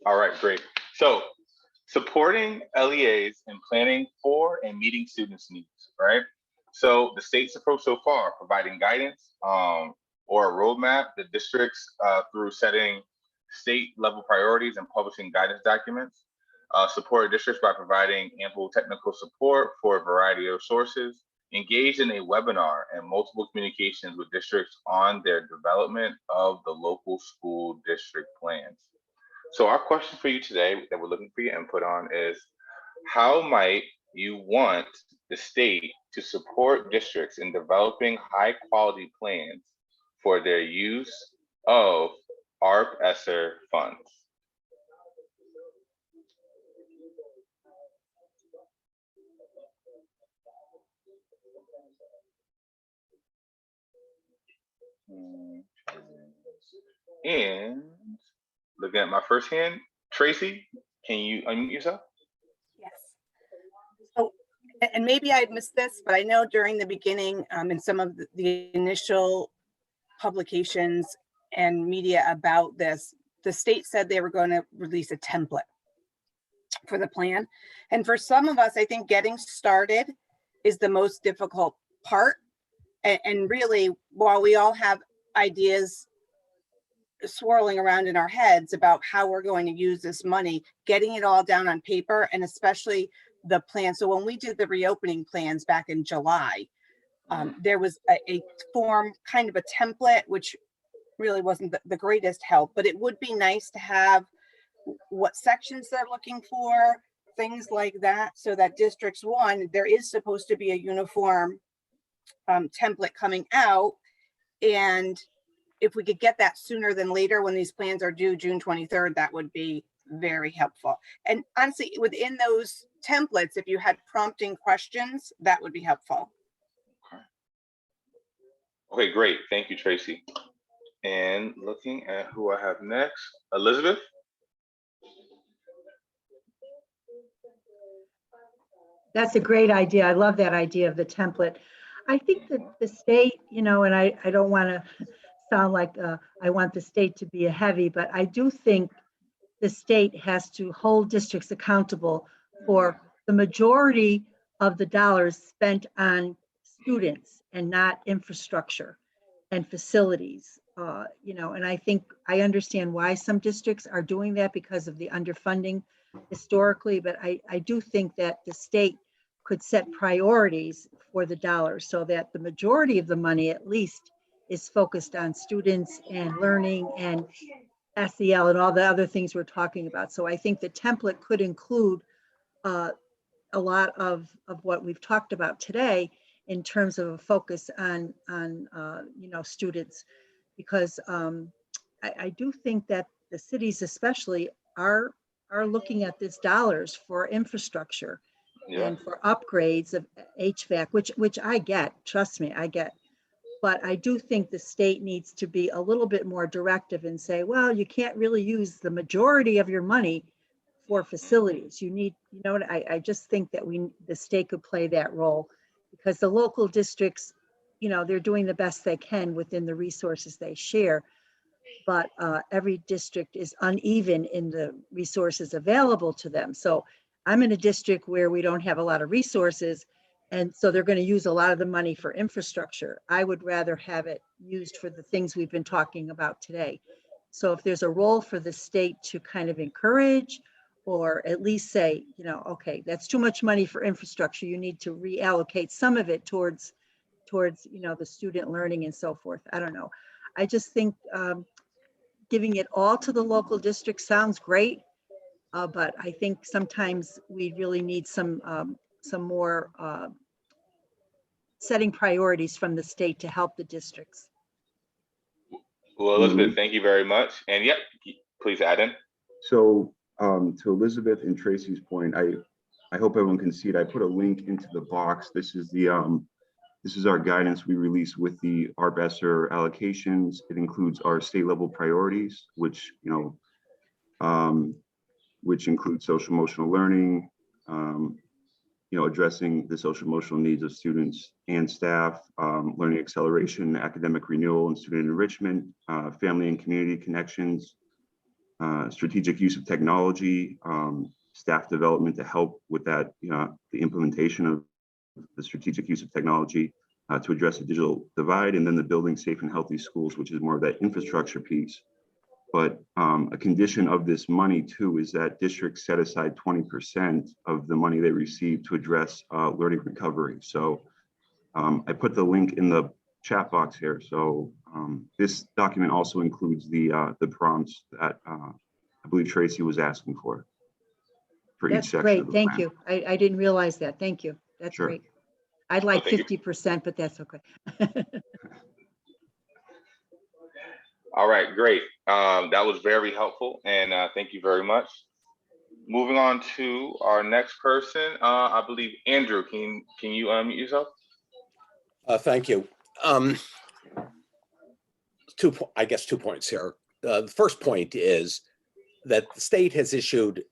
All right, great. So supporting LEAs in planning for and meeting students' needs, right? So the state's approach so far, providing guidance or a roadmap, the districts through setting state level priorities and publishing guidance documents, support districts by providing ample technical support for a variety of sources, engage in a webinar and multiple communications with districts on their development of the local school district plans. So our question for you today that we're looking for your input on is, how might you want the state to support districts in developing high quality plans for their use of ARP ESSER funds? And looking at my first hand, Tracy, can you unmute yourself? Yes. So, and maybe I missed this, but I know during the beginning, in some of the initial publications and media about this, the state said they were going to release a template for the plan. And for some of us, I think getting started is the most difficult part. And really, while we all have ideas swirling around in our heads about how we're going to use this money, getting it all down on paper, and especially the plan. So when we did the reopening plans back in July, there was a form, kind of a template, which really wasn't the greatest help, but it would be nice to have what sections they're looking for, things like that, so that districts, one, there is supposed to be a uniform template coming out. And if we could get that sooner than later, when these plans are due June 23rd, that would be very helpful. And honestly, within those templates, if you had prompting questions, that would be helpful. Okay, great. Thank you, Tracy. And looking at who I have next, Elizabeth. That's a great idea. I love that idea of the template. I think that the state, you know, and I don't want to sound like I want the state to be a heavy, but I do think the state has to hold districts accountable for the majority of the dollars spent on students and not infrastructure and facilities. You know, and I think I understand why some districts are doing that because of the underfunding historically, but I do think that the state could set priorities for the dollars so that the majority of the money at least is focused on students and learning and SEL and all the other things we're talking about. So I think the template could include a lot of what we've talked about today in terms of a focus on you know, students, because I do think that the cities especially are looking at these dollars for infrastructure. Yeah. And for upgrades of HVAC, which I get, trust me, I get. But I do think the state needs to be a little bit more directive and say, well, you can't really use the majority of your money for facilities. You need, you know, I just think that the state could play that role, because the local districts, you know, they're doing the best they can within the resources they share. But every district is uneven in the resources available to them. So I'm in a district where we don't have a lot of resources, and so they're going to use a lot of the money for infrastructure. I would rather have it used for the things we've been talking about today. So if there's a role for the state to kind of encourage, or at least say, you know, okay, that's too much money for infrastructure, you need to reallocate some of it towards, you know, the student learning and so forth. I don't know. I just think giving it all to the local district sounds great. But I think sometimes we really need some more setting priorities from the state to help the districts. Well, Elizabeth, thank you very much. And yep, please add in. So to Elizabeth and Tracy's point, I hope everyone can see it. I put a link into the box. This is the this is our guidance we release with the ARP ESSER allocations. It includes our state level priorities, which, you know, which include social emotional learning, you know, addressing the social emotional needs of students and staff, learning acceleration, academic renewal and student enrichment, family and community connections, strategic use of technology, staff development to help with that, you know, the implementation of the strategic use of technology to address the digital divide, and then the building safe and healthy schools, which is more of that infrastructure piece. But a condition of this money too is that districts set aside 20% of the money they receive to address learning recovery. So I put the link in the chat box here. So this document also includes the prompts that I believe Tracy was asking for each That's section great. of the Thank plan. you. I didn't realize that. Thank you. That's Sure. great. I'd like thank you. 50%, but that's okay. All right, great. That was very helpful, and thank you very much. Moving on to our next person, I believe Andrew. Can you unmute yourself? Thank you. I guess 2 points here. The first point is that the state has issued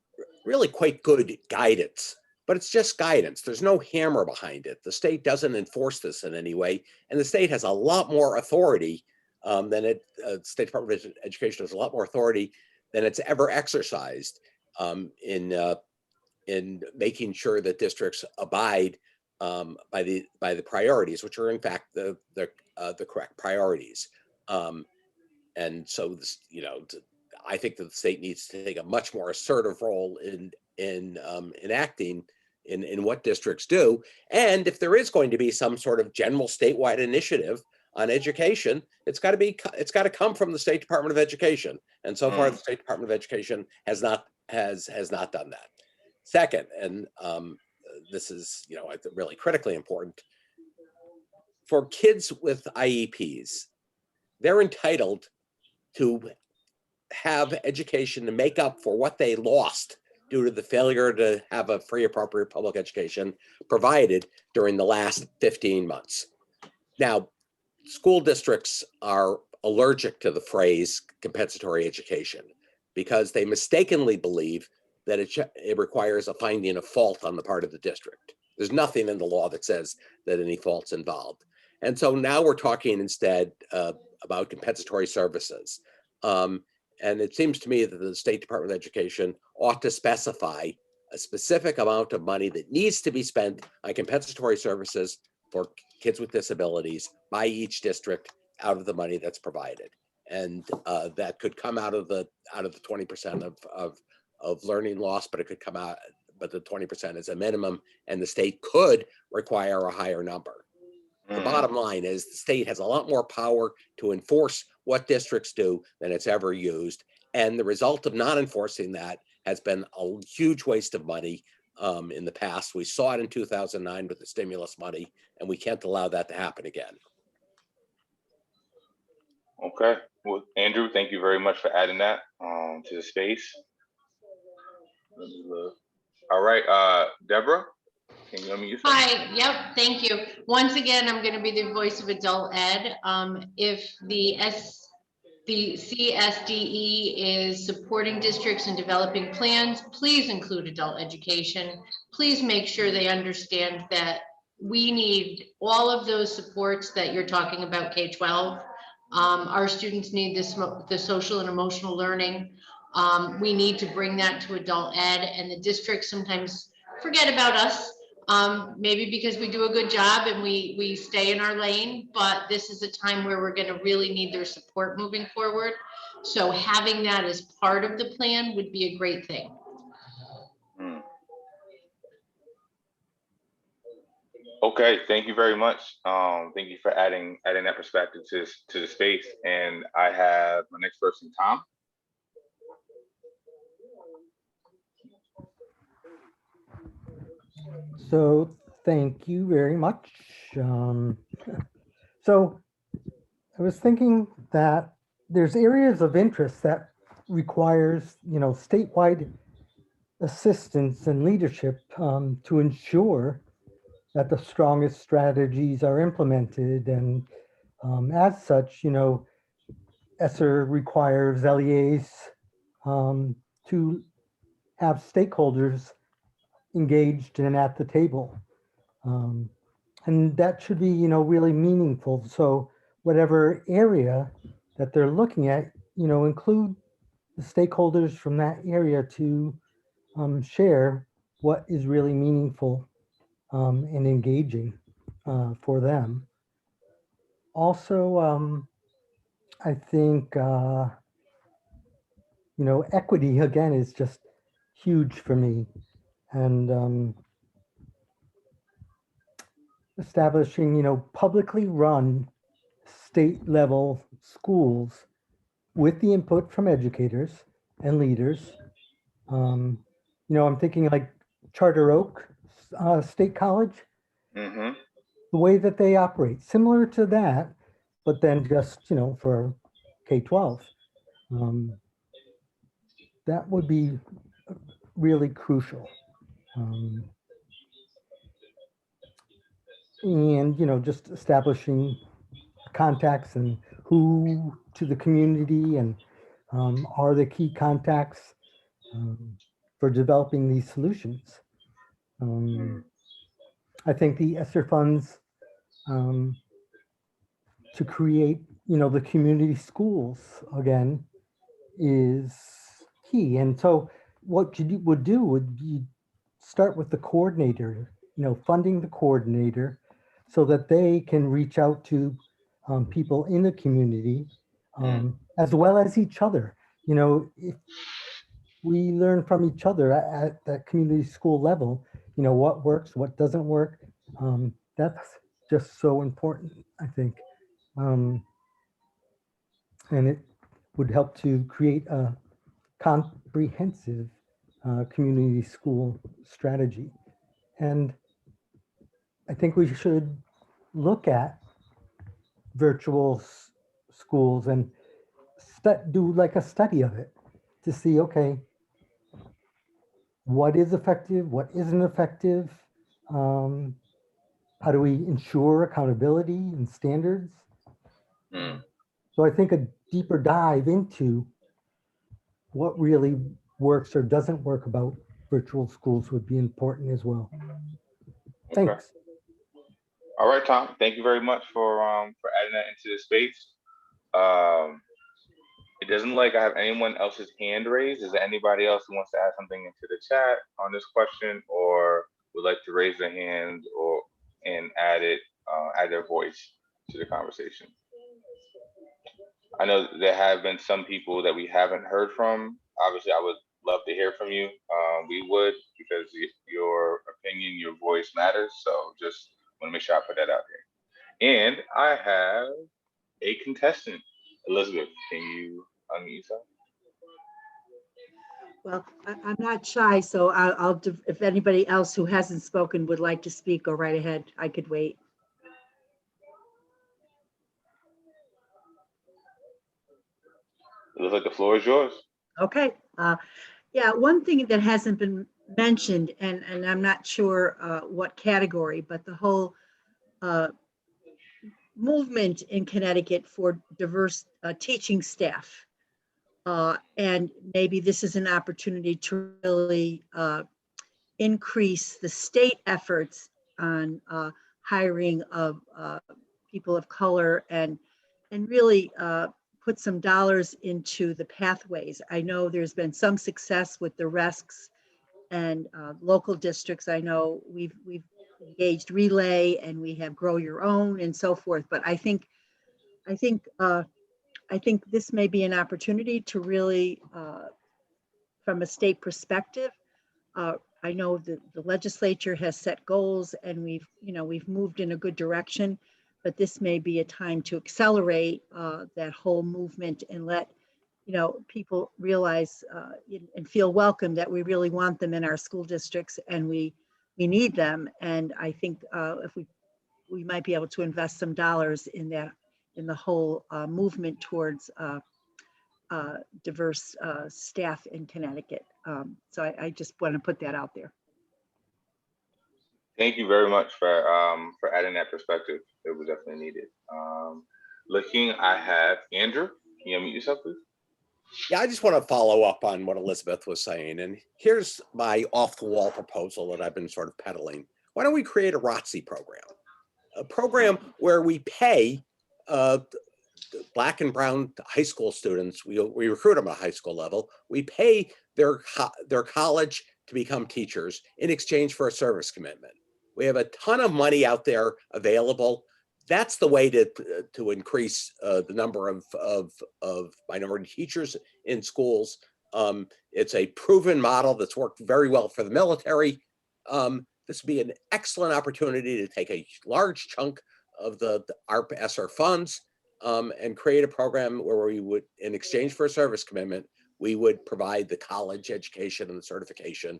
really quite good guidance, but it's just guidance. There's no hammer behind it. The state doesn't enforce this in any way, and the state has a lot more authority than State Department of Education has a lot more authority than it's ever exercised in making sure that districts abide by the priorities, which are in fact the correct priorities. And so this, I think that the state needs to take a much more assertive role in enacting in what districts do. And if there is going to be some sort of general statewide initiative on education, it's got to come from the State Department of Education. And so far, the State Department of Education has not done that. Second, and this is really critically important, for kids with IEPs, they're entitled to have education to make up for what they lost due to the failure to have a free, appropriate public education provided during the last 15 months. Now, school districts are allergic to the phrase compensatory education because they mistakenly believe that it requires a finding of fault on the part of the district. There's nothing in the law that says that any fault's involved. And so now we're talking instead about compensatory services. And it seems to me that the State Department of Education ought to specify a specific amount of money that needs to be spent on compensatory services for kids with disabilities by each district out of the money that's provided. And that could come out of the 20% of learning loss, but it could come out, but the 20% is a minimum, and the state could require a higher number. The bottom line is the state has a lot more power to enforce what districts do than it's ever used. And the result of not enforcing that has been a huge waste of money in the past. We saw it in 2009 with the stimulus money, and we can't allow that to happen again. Okay. Well, Andrew, thank you very much for adding that to the space. All right, Deborah. Can you unmute yourself? Hi, yep, thank you. Once again, I'm going to be the voice of adult ed. If the CSDE is supporting districts in developing plans, please include adult education. Please make sure they understand that we need all of those supports that you're talking about K-12. Our students need the social and emotional learning. We need to bring that to adult ed, and the districts sometimes forget about us. Maybe because we do a good job and we stay in our lane, but this is a time where we're going to really need their support moving forward. So having that as part of the plan would be a great thing. Okay, thank you very much. Thank you for adding that perspective to the space. And I have my next person, Tom. So thank you very much. So I was thinking that there's areas of interest that requires, statewide assistance and leadership to ensure that the strongest strategies are implemented. And as such, ESSER requires LEAs to have stakeholders engaged and at the table. And that should be, really meaningful. So whatever area that they're looking at, include the stakeholders from that area to share what is really meaningful and engaging for them. Also, I think, equity again is just huge for me. And establishing, publicly run state level schools with the input from educators and leaders. You know, I'm thinking like Charter Oak State College, Mm-hmm. the way that they operate, similar to that, but then just, you know, for K-12. That would be really crucial. And, you know, just establishing contacts and who to the community and are the key contacts for developing these solutions. I think the ESSER funds to create, you know, the community schools again is key. And so what you would do would be start with the coordinator, you know, funding the coordinator so that they can reach out to people in the community as well as each other. You know, if we learn from each other at that community school level, you know, what works, what doesn't work. That's just so important, I think. And it would help to create a comprehensive community school strategy. And I think we should look at virtual schools and do like a study of it to see, okay, what is effective, what isn't effective, how do we ensure accountability and standards? So I think a deeper dive into what really works or doesn't work about virtual schools would be important as well. Okay. Thanks. All right, Tom. Thank you very much for adding that into the space. It doesn't look like I have anyone else's hand raised. Is there anybody else who wants to add something into the chat on this question, or would like to raise their hand and add their voice to the conversation? I know there have been some people that we haven't heard from. Obviously, I would love to hear from you. We would, because your opinion, your voice matters. So just want to make sure I put that out there. And I have a contestant. Elizabeth, can you unmute yourself? Well, I'm not shy, so I'll if anybody else who hasn't spoken would like to speak, go right ahead. I could wait. It looks like the floor is yours. Okay. Yeah, one thing that hasn't been mentioned, and I'm not sure what category, but the whole movement in Connecticut for diverse teaching staff. And maybe this is an opportunity to really increase the state efforts on hiring of people of color and really put some dollars into the pathways. I know there's been some success with the RESCs and local districts. I know we've engaged Relay and we have Grow Your Own and so forth. But I think this may be an opportunity to really, from a state perspective, I know that the legislature has set goals and we've moved in a good direction, but this may be a time to accelerate that whole movement and let, people realize and feel welcome that we really want them in our school districts and we need them. And I think if we might be able to invest some dollars in that, in the whole movement towards diverse staff in Connecticut. So I just want to put that out there. Thank you very much for adding that perspective. It was definitely needed. I have Andrew. Can you unmute yourself, please? Yeah, I just want to follow up on what Elizabeth was saying. And here's my off-the-wall proposal that I've been sort of peddling. Why don't we create a ROTC program? A program where we pay Black and brown high school students, we recruit them at a high school level, we pay their college to become teachers in exchange for a service commitment. We have a ton of money out there available. That's the way to increase the number of minority teachers in schools. It's a proven model that's worked very well for the military. This would be an excellent opportunity to take a large chunk of the ARP ESSER funds and create a program where we would, in exchange for a service commitment, we would provide the college education and the certification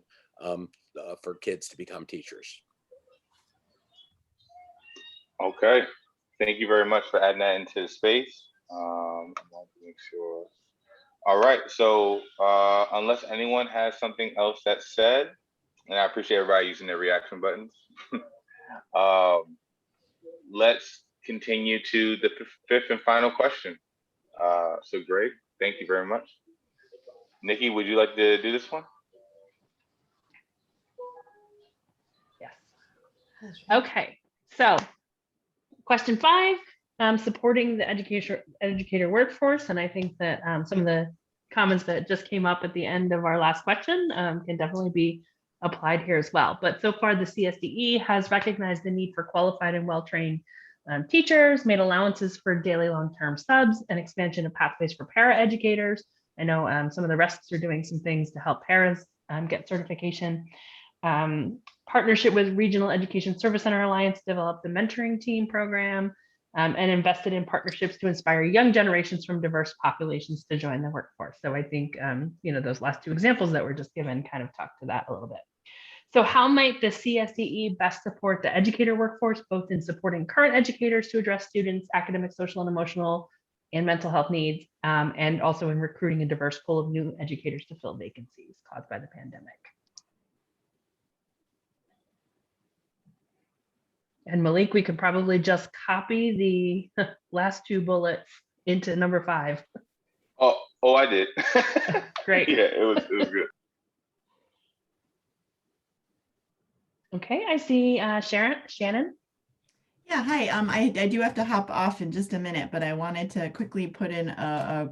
for kids to become teachers. Okay, thank you very much for adding that into the space. I want to make sure. All right, so unless anyone has something else that's said, and I appreciate everybody using their reaction buttons, let's continue to the fifth and final question. So Greg, thank you very much. Nikki, would you like to do this one? Yes. Okay, so question 5, supporting the educator workforce. And I think that some of the comments that just came up at the end of our last question can definitely be applied here as well. But so far, the CSDE has recognized the need for qualified and well-trained teachers, made allowances for daily long-term subs, and expansion of pathways for para-educators. I know some of the rests are doing some things to help paras get certification. Partnership with Regional Education Service Center Alliance developed the mentoring team program and invested in partnerships to inspire young generations from diverse populations to join the workforce. So I think, those last 2 examples that were just given kind of talk to that a little bit. So how might the CSDE best support the educator workforce, both in supporting current educators to address students' academic, social, and emotional and mental health needs, and also in recruiting a diverse pool of new educators to fill vacancies caused by the pandemic? And Malik, we could probably just copy the last 2 bullets into number 5. Oh, I did. Great. Yeah, it was good. Okay, I see Shannon. Yeah, hi. I do have to hop off in just a minute, but I wanted to quickly put in a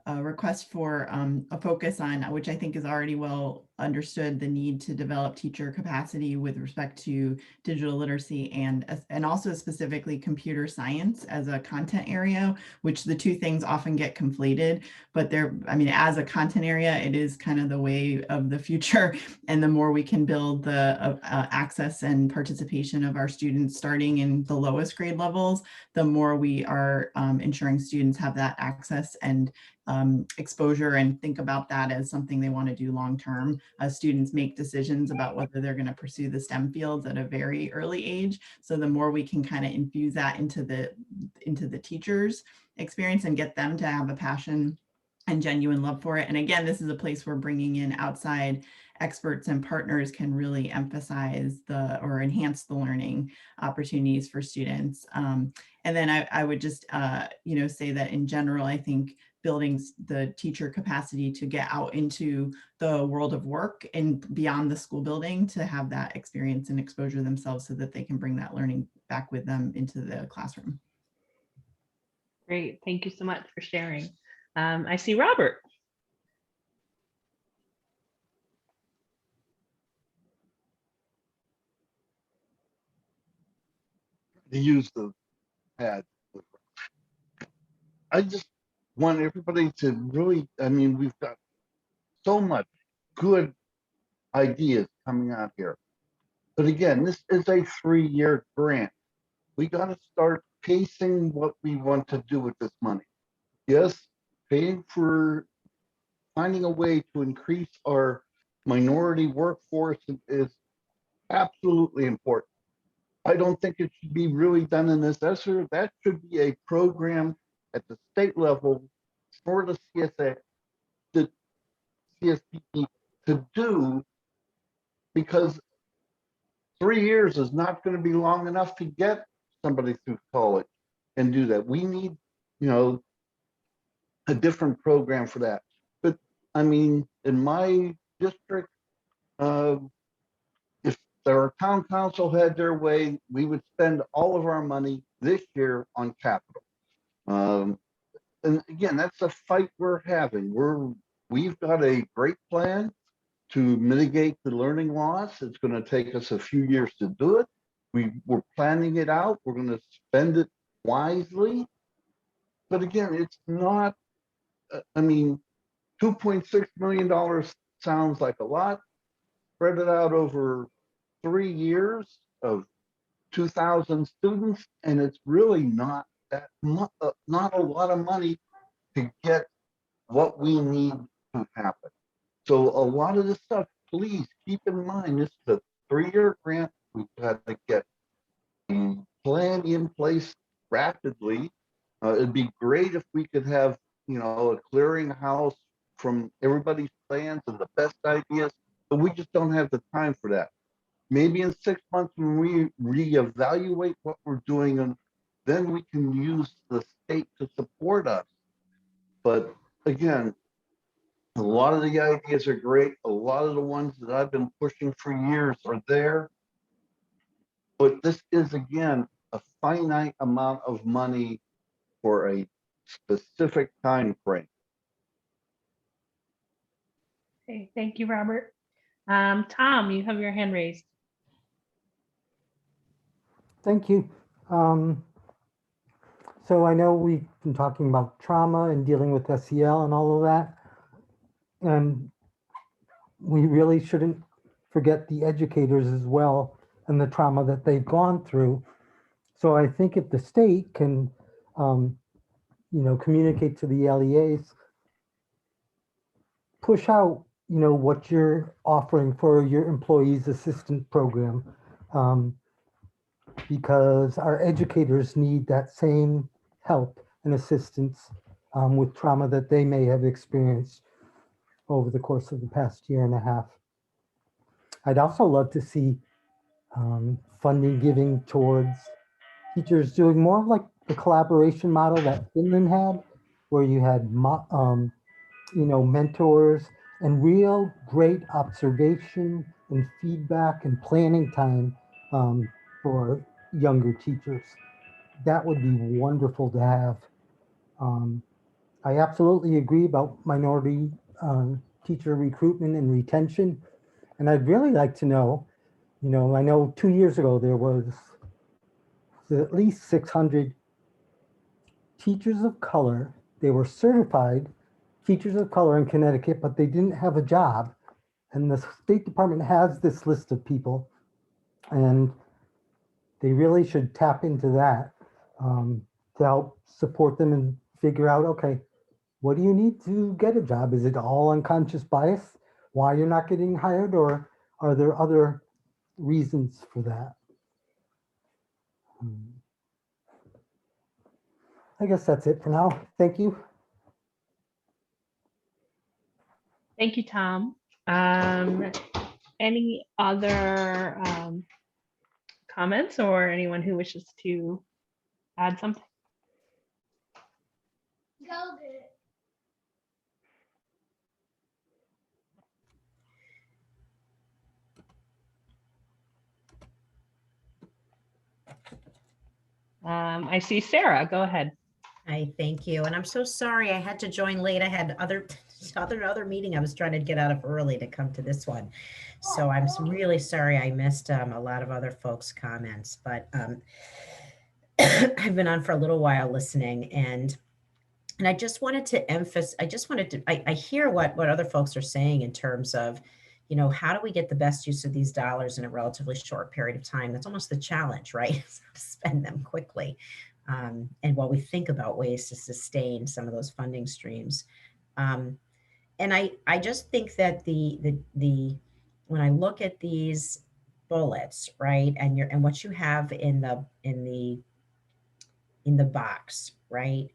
request for a focus on, which I think is already well understood, the need to develop teacher capacity with respect to digital literacy and also specifically computer science as a content area, which the 2 things often get conflated. But as a content area, it is kind of the way of the future. And the more we can build the access and participation of our students starting in the lowest grade levels, the more we are ensuring students have that access and exposure, and think about that as something they want to do long term. Students make decisions about whether they're going to pursue the STEM fields at a very early age. So the more we can kind of infuse that into the teachers' experience and get them to have a passion and genuine love for it. And again, this is a place where bringing in outside experts and partners can really emphasize or enhance the learning opportunities for students. And then I would just say that in general, I think building the teacher capacity to get out into the world of work and beyond the school building to have that experience and exposure themselves so that they can bring that learning back with them into the classroom. Great, thank you so much for sharing. I see Robert. To use the pad. I just want everybody to really, we've got so much good ideas coming out here. But again, this is a 3-year grant. We got to start pacing what we want to do with this money. Yes, paying for finding a way to increase our minority workforce is absolutely important. I don't think it should be really done in this ESSER. That should be a program at the state level for the CSDE to do, because 3 years is not going to be long enough to get somebody through college and do that. We need, a different program for that. But in my district, if our town council had their way, we would spend all of our money this year on capital. And again, that's a fight we're having. We've got a great plan to mitigate the learning loss. It's going to take us a few years to do it. We're planning it out. We're going to spend it wisely. But again, it's not, $2.6 million sounds like a lot. Spread it out over 3 years of 2,000 students, and it's really not a lot of money to get what we need to happen. So a lot of this stuff, please keep in mind, this is a 3-year grant. We've got to get the plan in place rapidly. It'd be great if we could have, you know, a clearinghouse from everybody's plans and the best ideas, but we just don't have the time for that. Maybe in 6 months when we reevaluate what we're doing, and then we can use the state to support us. But again, a lot of the ideas are great. A lot of the ones that I've been pushing for years are there. But this is, again, a finite amount of money for a specific time frame. Okay, thank you, Robert. Tom, you have your hand raised. Thank you. So I know we've been talking about trauma and dealing with SEL and all of that. And we really shouldn't forget the educators as well and the trauma that they've gone through. So I think if the state can, you know, communicate to the LEAs, push out, you know, what you're offering for your employees assistant program, because our educators need that same help and assistance with trauma that they may have experienced over the course of the past year and a half. I'd also love to see funding giving towards teachers doing more of like the collaboration model that Finland had, where you had, you know, mentors and real great observation and feedback and planning time for younger teachers. That would be wonderful to have. I absolutely agree about minority teacher recruitment and retention. And I'd really like to know, you know, I know 2 years ago there was at least 600 teachers of color. They were certified teachers of color in Connecticut, but they didn't have a job. And the State Department has this list of people, and they really should tap into that to help support them and figure out, okay, what do you need to get a job? Is it all unconscious bias? Why you're not getting hired, or are there other reasons for that? I guess that's it for now. Thank you. Thank you, Tom. Any other comments or anyone who wishes to add something? I see Sarah, go ahead. Hi, thank you. And I'm so sorry I had to join late. I had other meeting I was trying to get out of early to come to this one. So I'm really sorry I missed a lot of other folks' comments, but I've been on for a little while listening, and I just wanted to emphasize, I hear what other folks are saying in terms of, you know, how do we get the best use of these dollars in a relatively short period of time? That's almost the challenge, right? Spend them quickly. And while we think about ways to sustain some of those funding streams. And I just think that when I look at these bullets, right, and what you have in the box, right,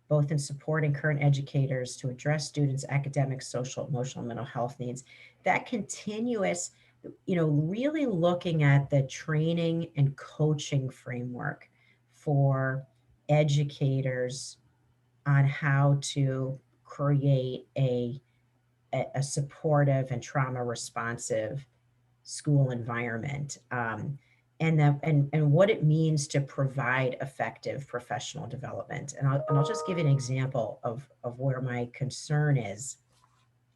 both in supporting current educators to address students' academic, social, emotional, mental health needs, that continuous, you know, really looking at the training and coaching framework for educators on how to create a supportive and trauma responsive school environment, and what it means to provide effective professional development. And I'll just give you an example of where my concern is.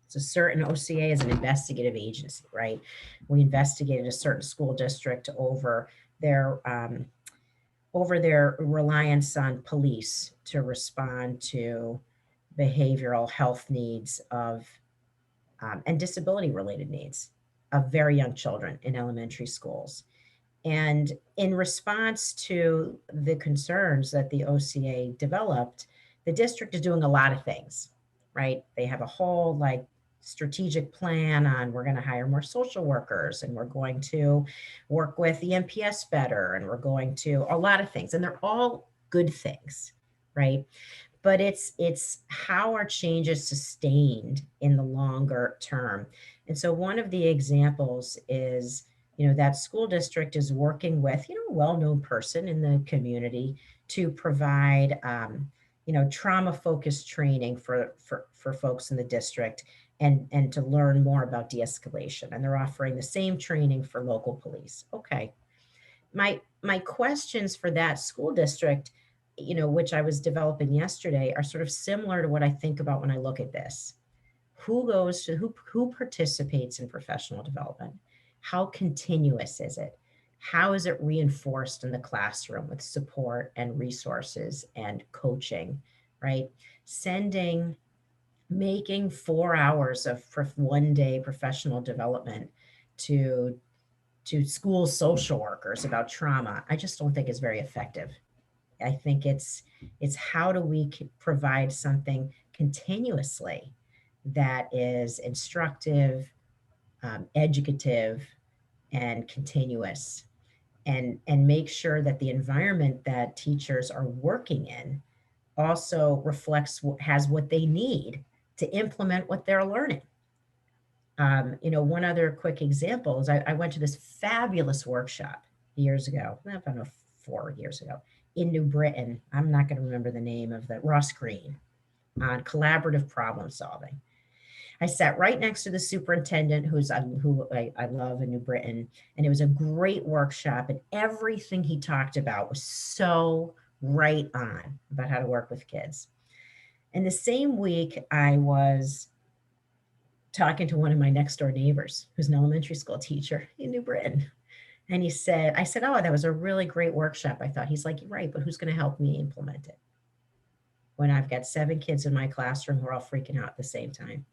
So certain OCA is an investigative agency, right? We investigated a certain school district over their reliance on police to respond to behavioral health needs of and disability related needs of very young children in elementary schools. And in response to the concerns that the OCA developed, the district is doing a lot of things, right? They have a whole like strategic plan on we're going to hire more social workers and we're going to work with the MPS better and we're going to a lot of things, and they're all good things, right? But it's how are changes sustained in the longer term. And so one of the examples is, you know, that school district is working with, you know, a well-known person in the community to provide, you know, trauma-focused training for folks in the district and to learn more about de-escalation. And they're offering the same training for local police. Okay. My questions for that school district, you know, which I was developing yesterday, are sort of similar to what I think about when I look at this. Who goes to, who participates in professional development? How continuous is it? How is it reinforced in the classroom with support and resources and coaching, right? Making 4 hours of one day professional development to school social workers about trauma, I just don't think is very effective. I think it's how do we provide something continuously that is instructive, educative, and continuous, and make sure that the environment that teachers are working in also reflects, has what they need to implement what they're learning. You know, one other quick example is I went to this fabulous workshop years ago, I don't know, 4 years ago, in New Britain. I'm not going to remember the name of the, Ross Green, on collaborative problem solving. I sat right next to the superintendent who I love in New Britain, and it was a great workshop, and everything he talked about was so right on about how to work with kids. And the same week I was talking to one of my next door neighbors who's an elementary school teacher in New Britain. And I said, oh, that was a really great workshop, I thought. He's like, you're right, but who's going to help me implement it when I've got 7 kids in my classroom who are all freaking out at the same time?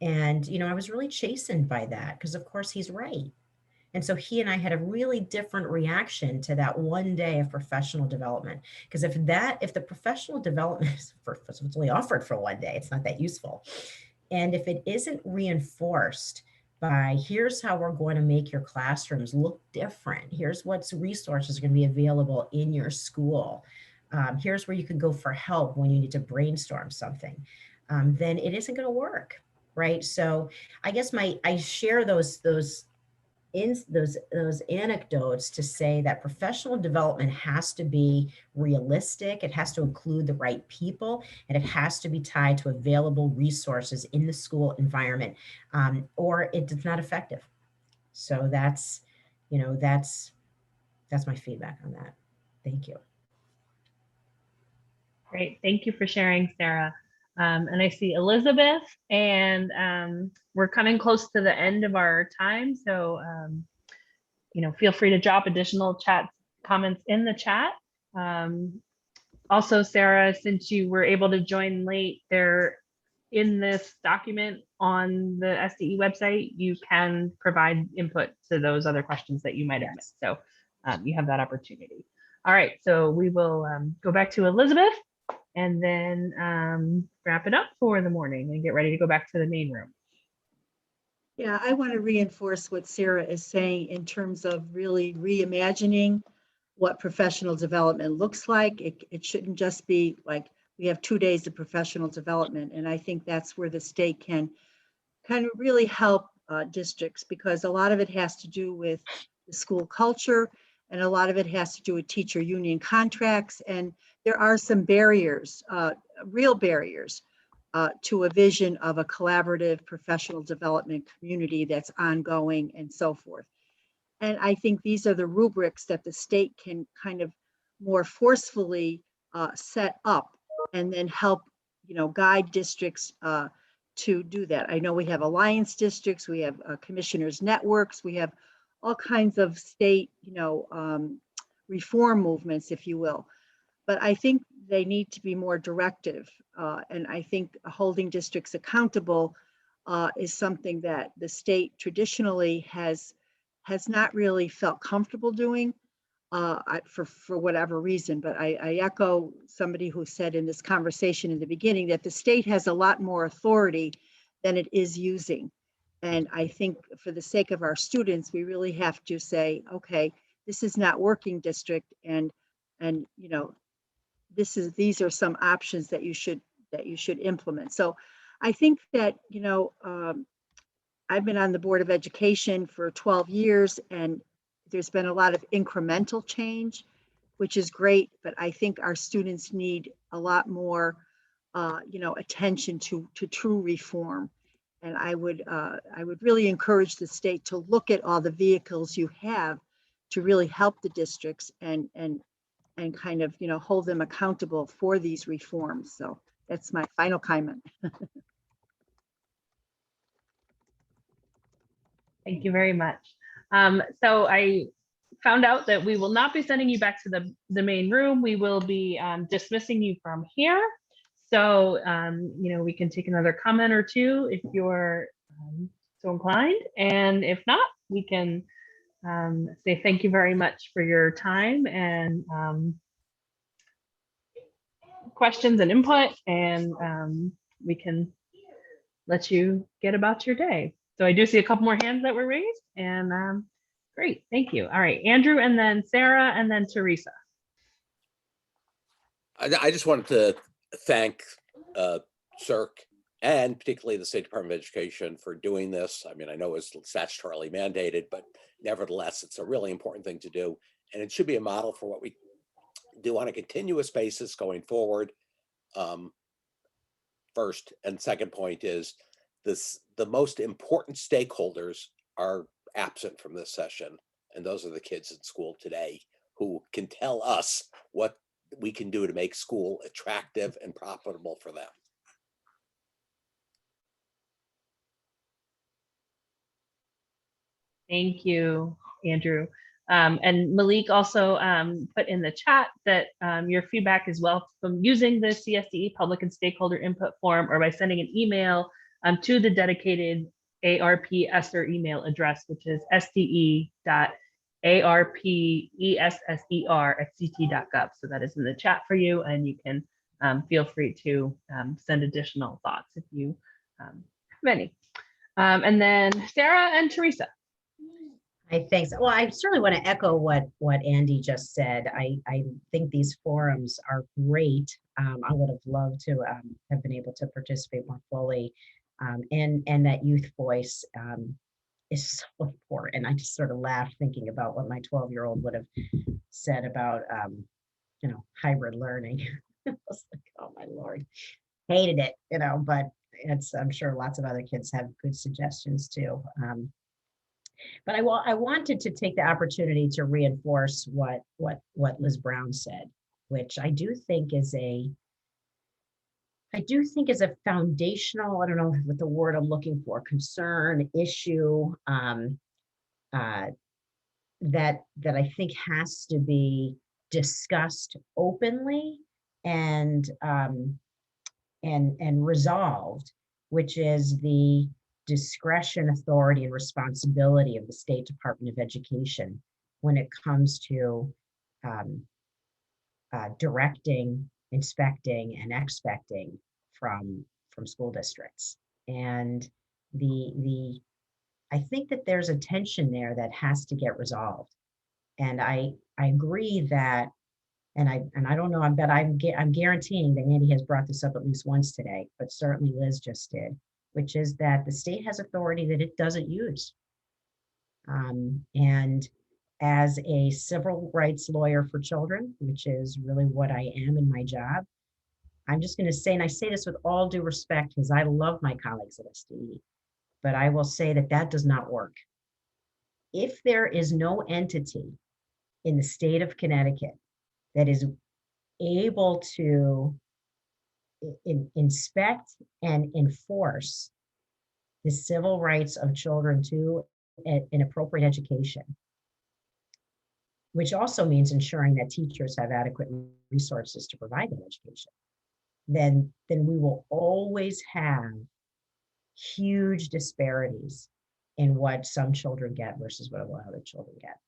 And, you know, I was really chastened by that because, of course, he's right. And so he and I had a really different reaction to that one day of professional development. Because if the professional development is only offered for one day, it's not that useful. And if it isn't reinforced by, here's how we're going to make your classrooms look different, here's what resources are going to be available in your school, here's where you can go for help when you need to brainstorm something, then it isn't going to work, right? So I guess I share those anecdotes to say that professional development has to be realistic, it has to include the right people, and it has to be tied to available resources in the school environment, or it's not effective. So that's my feedback on that. Thank you. Great, thank you for sharing, Sarah. And I see Elizabeth, and we're coming close to the end of our time. So, you know, feel free to drop additional comments in the chat. Also, Sarah, since you were able to join late, there in this document on the SDE website, you can provide input to those other questions that you might have missed. So you have that opportunity. All right, so we will go back to Elizabeth and then wrap it up for the morning and get ready to go back to the main room. Yeah, I want to reinforce what Sarah is saying in terms of really reimagining what professional development looks like. It shouldn't just be like we have 2 days of professional development. And I think that's where the state can kind of really help districts, because a lot of it has to do with the school culture, and a lot of it has to do with teacher union contracts. And there are some barriers, real barriers, to a vision of a collaborative professional development community that's ongoing and so forth. And I think these are the rubrics that the state can kind of more forcefully set up and then help, guide districts to do that. I know we have alliance districts, we have commissioners networks, we have all kinds of state, reform movements, if you will. But I think they need to be more directive. And I think holding districts accountable is something that the state traditionally has not really felt comfortable doing. for whatever reason. But I echo somebody who said in this conversation in the beginning that the state has a lot more authority than it is using. And I think for the sake of our students, we really have to say, okay, this is not working, district, and you know, these are some options that you should implement. So I think that, you know, I've been on the Board of Education for 12 years, and there's been a lot of incremental change, which is great, but I think our students need a lot more, you know, attention to true reform. And I would really encourage the state to look at all the vehicles you have to really help the districts and kind of, you know, hold them accountable for these reforms. So that's my final comment. Thank you very much. So I found out that we will not be sending you back to the main room. We will be dismissing you from here. So, you know, we can take another comment or two if you're so inclined. And if not, we can say thank you very much for your time and questions and input, and we can let you get about your day. So I do see a couple more hands that were raised, and great, thank you. All right, Andrew, and then Sarah, and then Teresa. I just wanted to thank SERC and particularly the State Department of Education for doing this. I mean, I know it's statutorily mandated, but nevertheless, it's a really important thing to do. And it should be a model for what we do on a continuous basis going forward. First and second point is the most important stakeholders are absent from this session. And those are the kids in school today who can tell us what we can do to make school attractive and profitable for them. Thank you, Andrew. And Malik also put in the chat that your feedback is welcome using the CSDE public and stakeholder input form or by sending an email to the dedicated ARP ESSER email address, which is sde.arpesser@ct.gov. So that is in the chat for you, and you can feel free to send additional thoughts if you have any. And then Sarah and Teresa. Hi, thanks. Well, I certainly want to echo what Andy just said. I think these forums are great. I would have loved to have been able to participate more fully, and that youth voice is so important. I just sort of laughed thinking about what my 12-year-old would have said about you know, hybrid learning. I was like, oh my Lord, hated it, you know, but I'm sure lots of other kids have good suggestions too. But I wanted to take the opportunity to reinforce what Liz Brown said, which I do think is a foundational, I don't know what the word I'm looking for, concern, issue, that I think has to be discussed openly and resolved, which is the discretion, authority, and responsibility of the State Department of Education when it comes to directing, inspecting, and expecting from school districts. And I think that there's a tension there that has to get resolved. And I agree that, and I don't know, but I'm guaranteeing that Andy has brought this up at least once today, but certainly Liz just did, which is that the state has authority that it doesn't use. And as a civil rights lawyer for children, which is really what I am in my job, I'm just going to say, and I say this with all due respect because I love my colleagues at SDE, but I will say that that does not work. If there is no entity in the state of Connecticut that is able to inspect and enforce the civil rights of children to an appropriate education, which also means ensuring that teachers have adequate resources to provide that education, then we will always have huge disparities in what some children get versus what other children get.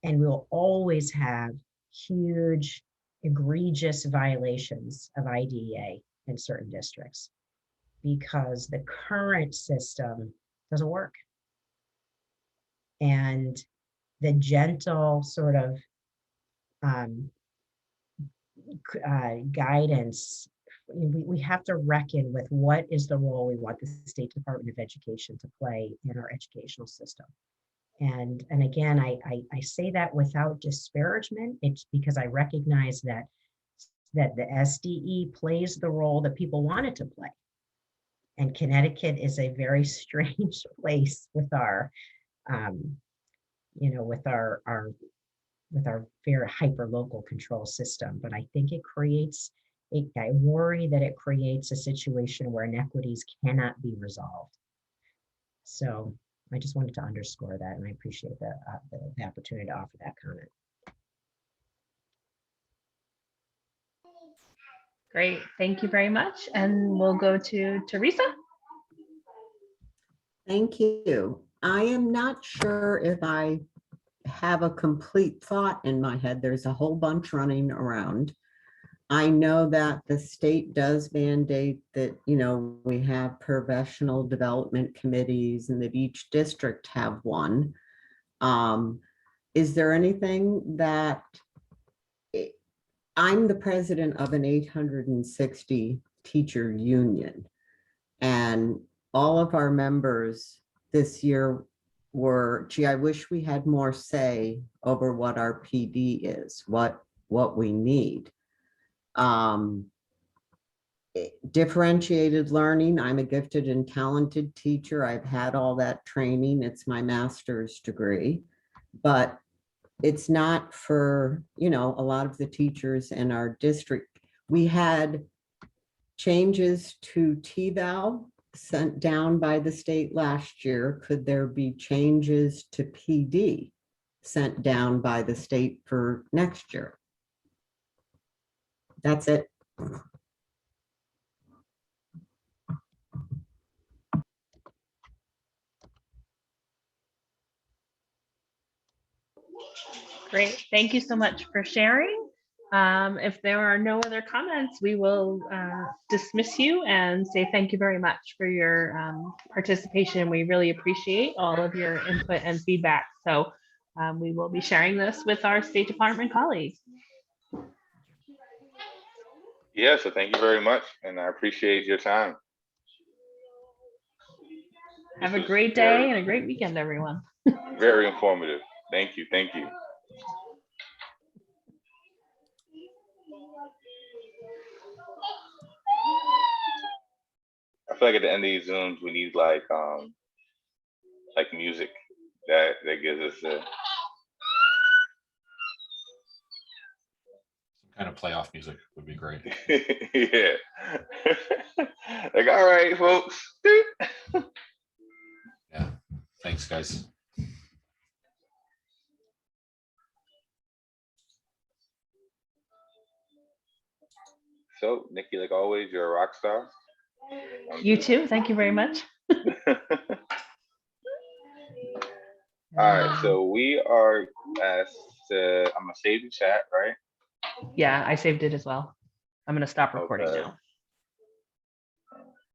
And we'll always have huge, egregious violations of IDEA in certain districts because the current system doesn't work. And the gentle sort of guidance, we have to reckon with what is the role we want the State Department of Education to play in our educational system. And again, I say that without disparagement. It's because I recognize that the SDE plays the role that people want it to play. And Connecticut is a very strange place with our, with our very hyper local control system. But I think it creates, I worry that it creates a situation where inequities cannot be resolved. So I just wanted to underscore that, and I appreciate the opportunity to offer that comment. Great, thank you very much. And we'll go to Teresa. Thank you. I am not sure if I have a complete thought in my head. There's a whole bunch running around. I know that the state does mandate that, we have professional development committees and that each district have one. Is there anything that, I'm the president of an 860 teacher union, and all of our members this year were, gee, I wish we had more say over what our PD is, what we need. Differentiated learning. I'm a gifted and talented teacher. I've had all that training. It's my master's degree, but it's not for, a lot of the teachers in our district. We had changes to TVAL sent down by the state last year. Could there be changes to PD sent down by the state for next year? That's it. Great, thank you so much for sharing. If there are no other comments, we will dismiss you and say thank you very much for your participation. We really appreciate all of your input and feedback. So we will be sharing this with our State Department colleagues. Yeah, so thank you very much, and I appreciate your time. Have a great day and a great weekend, everyone. Very informative. Thank you. Thank you. I feel like at the end of these Zooms, we need like music that gives us a kind of playoff music would be great. yeah. Like, all right, folks. Yeah. Thanks, guys. So, Nikki, like always, you're a rock star. You too. Thank you very much. All right, so we are asked to, I'm gonna save the chat, right? Yeah, I saved it as well. I'm gonna stop recording now.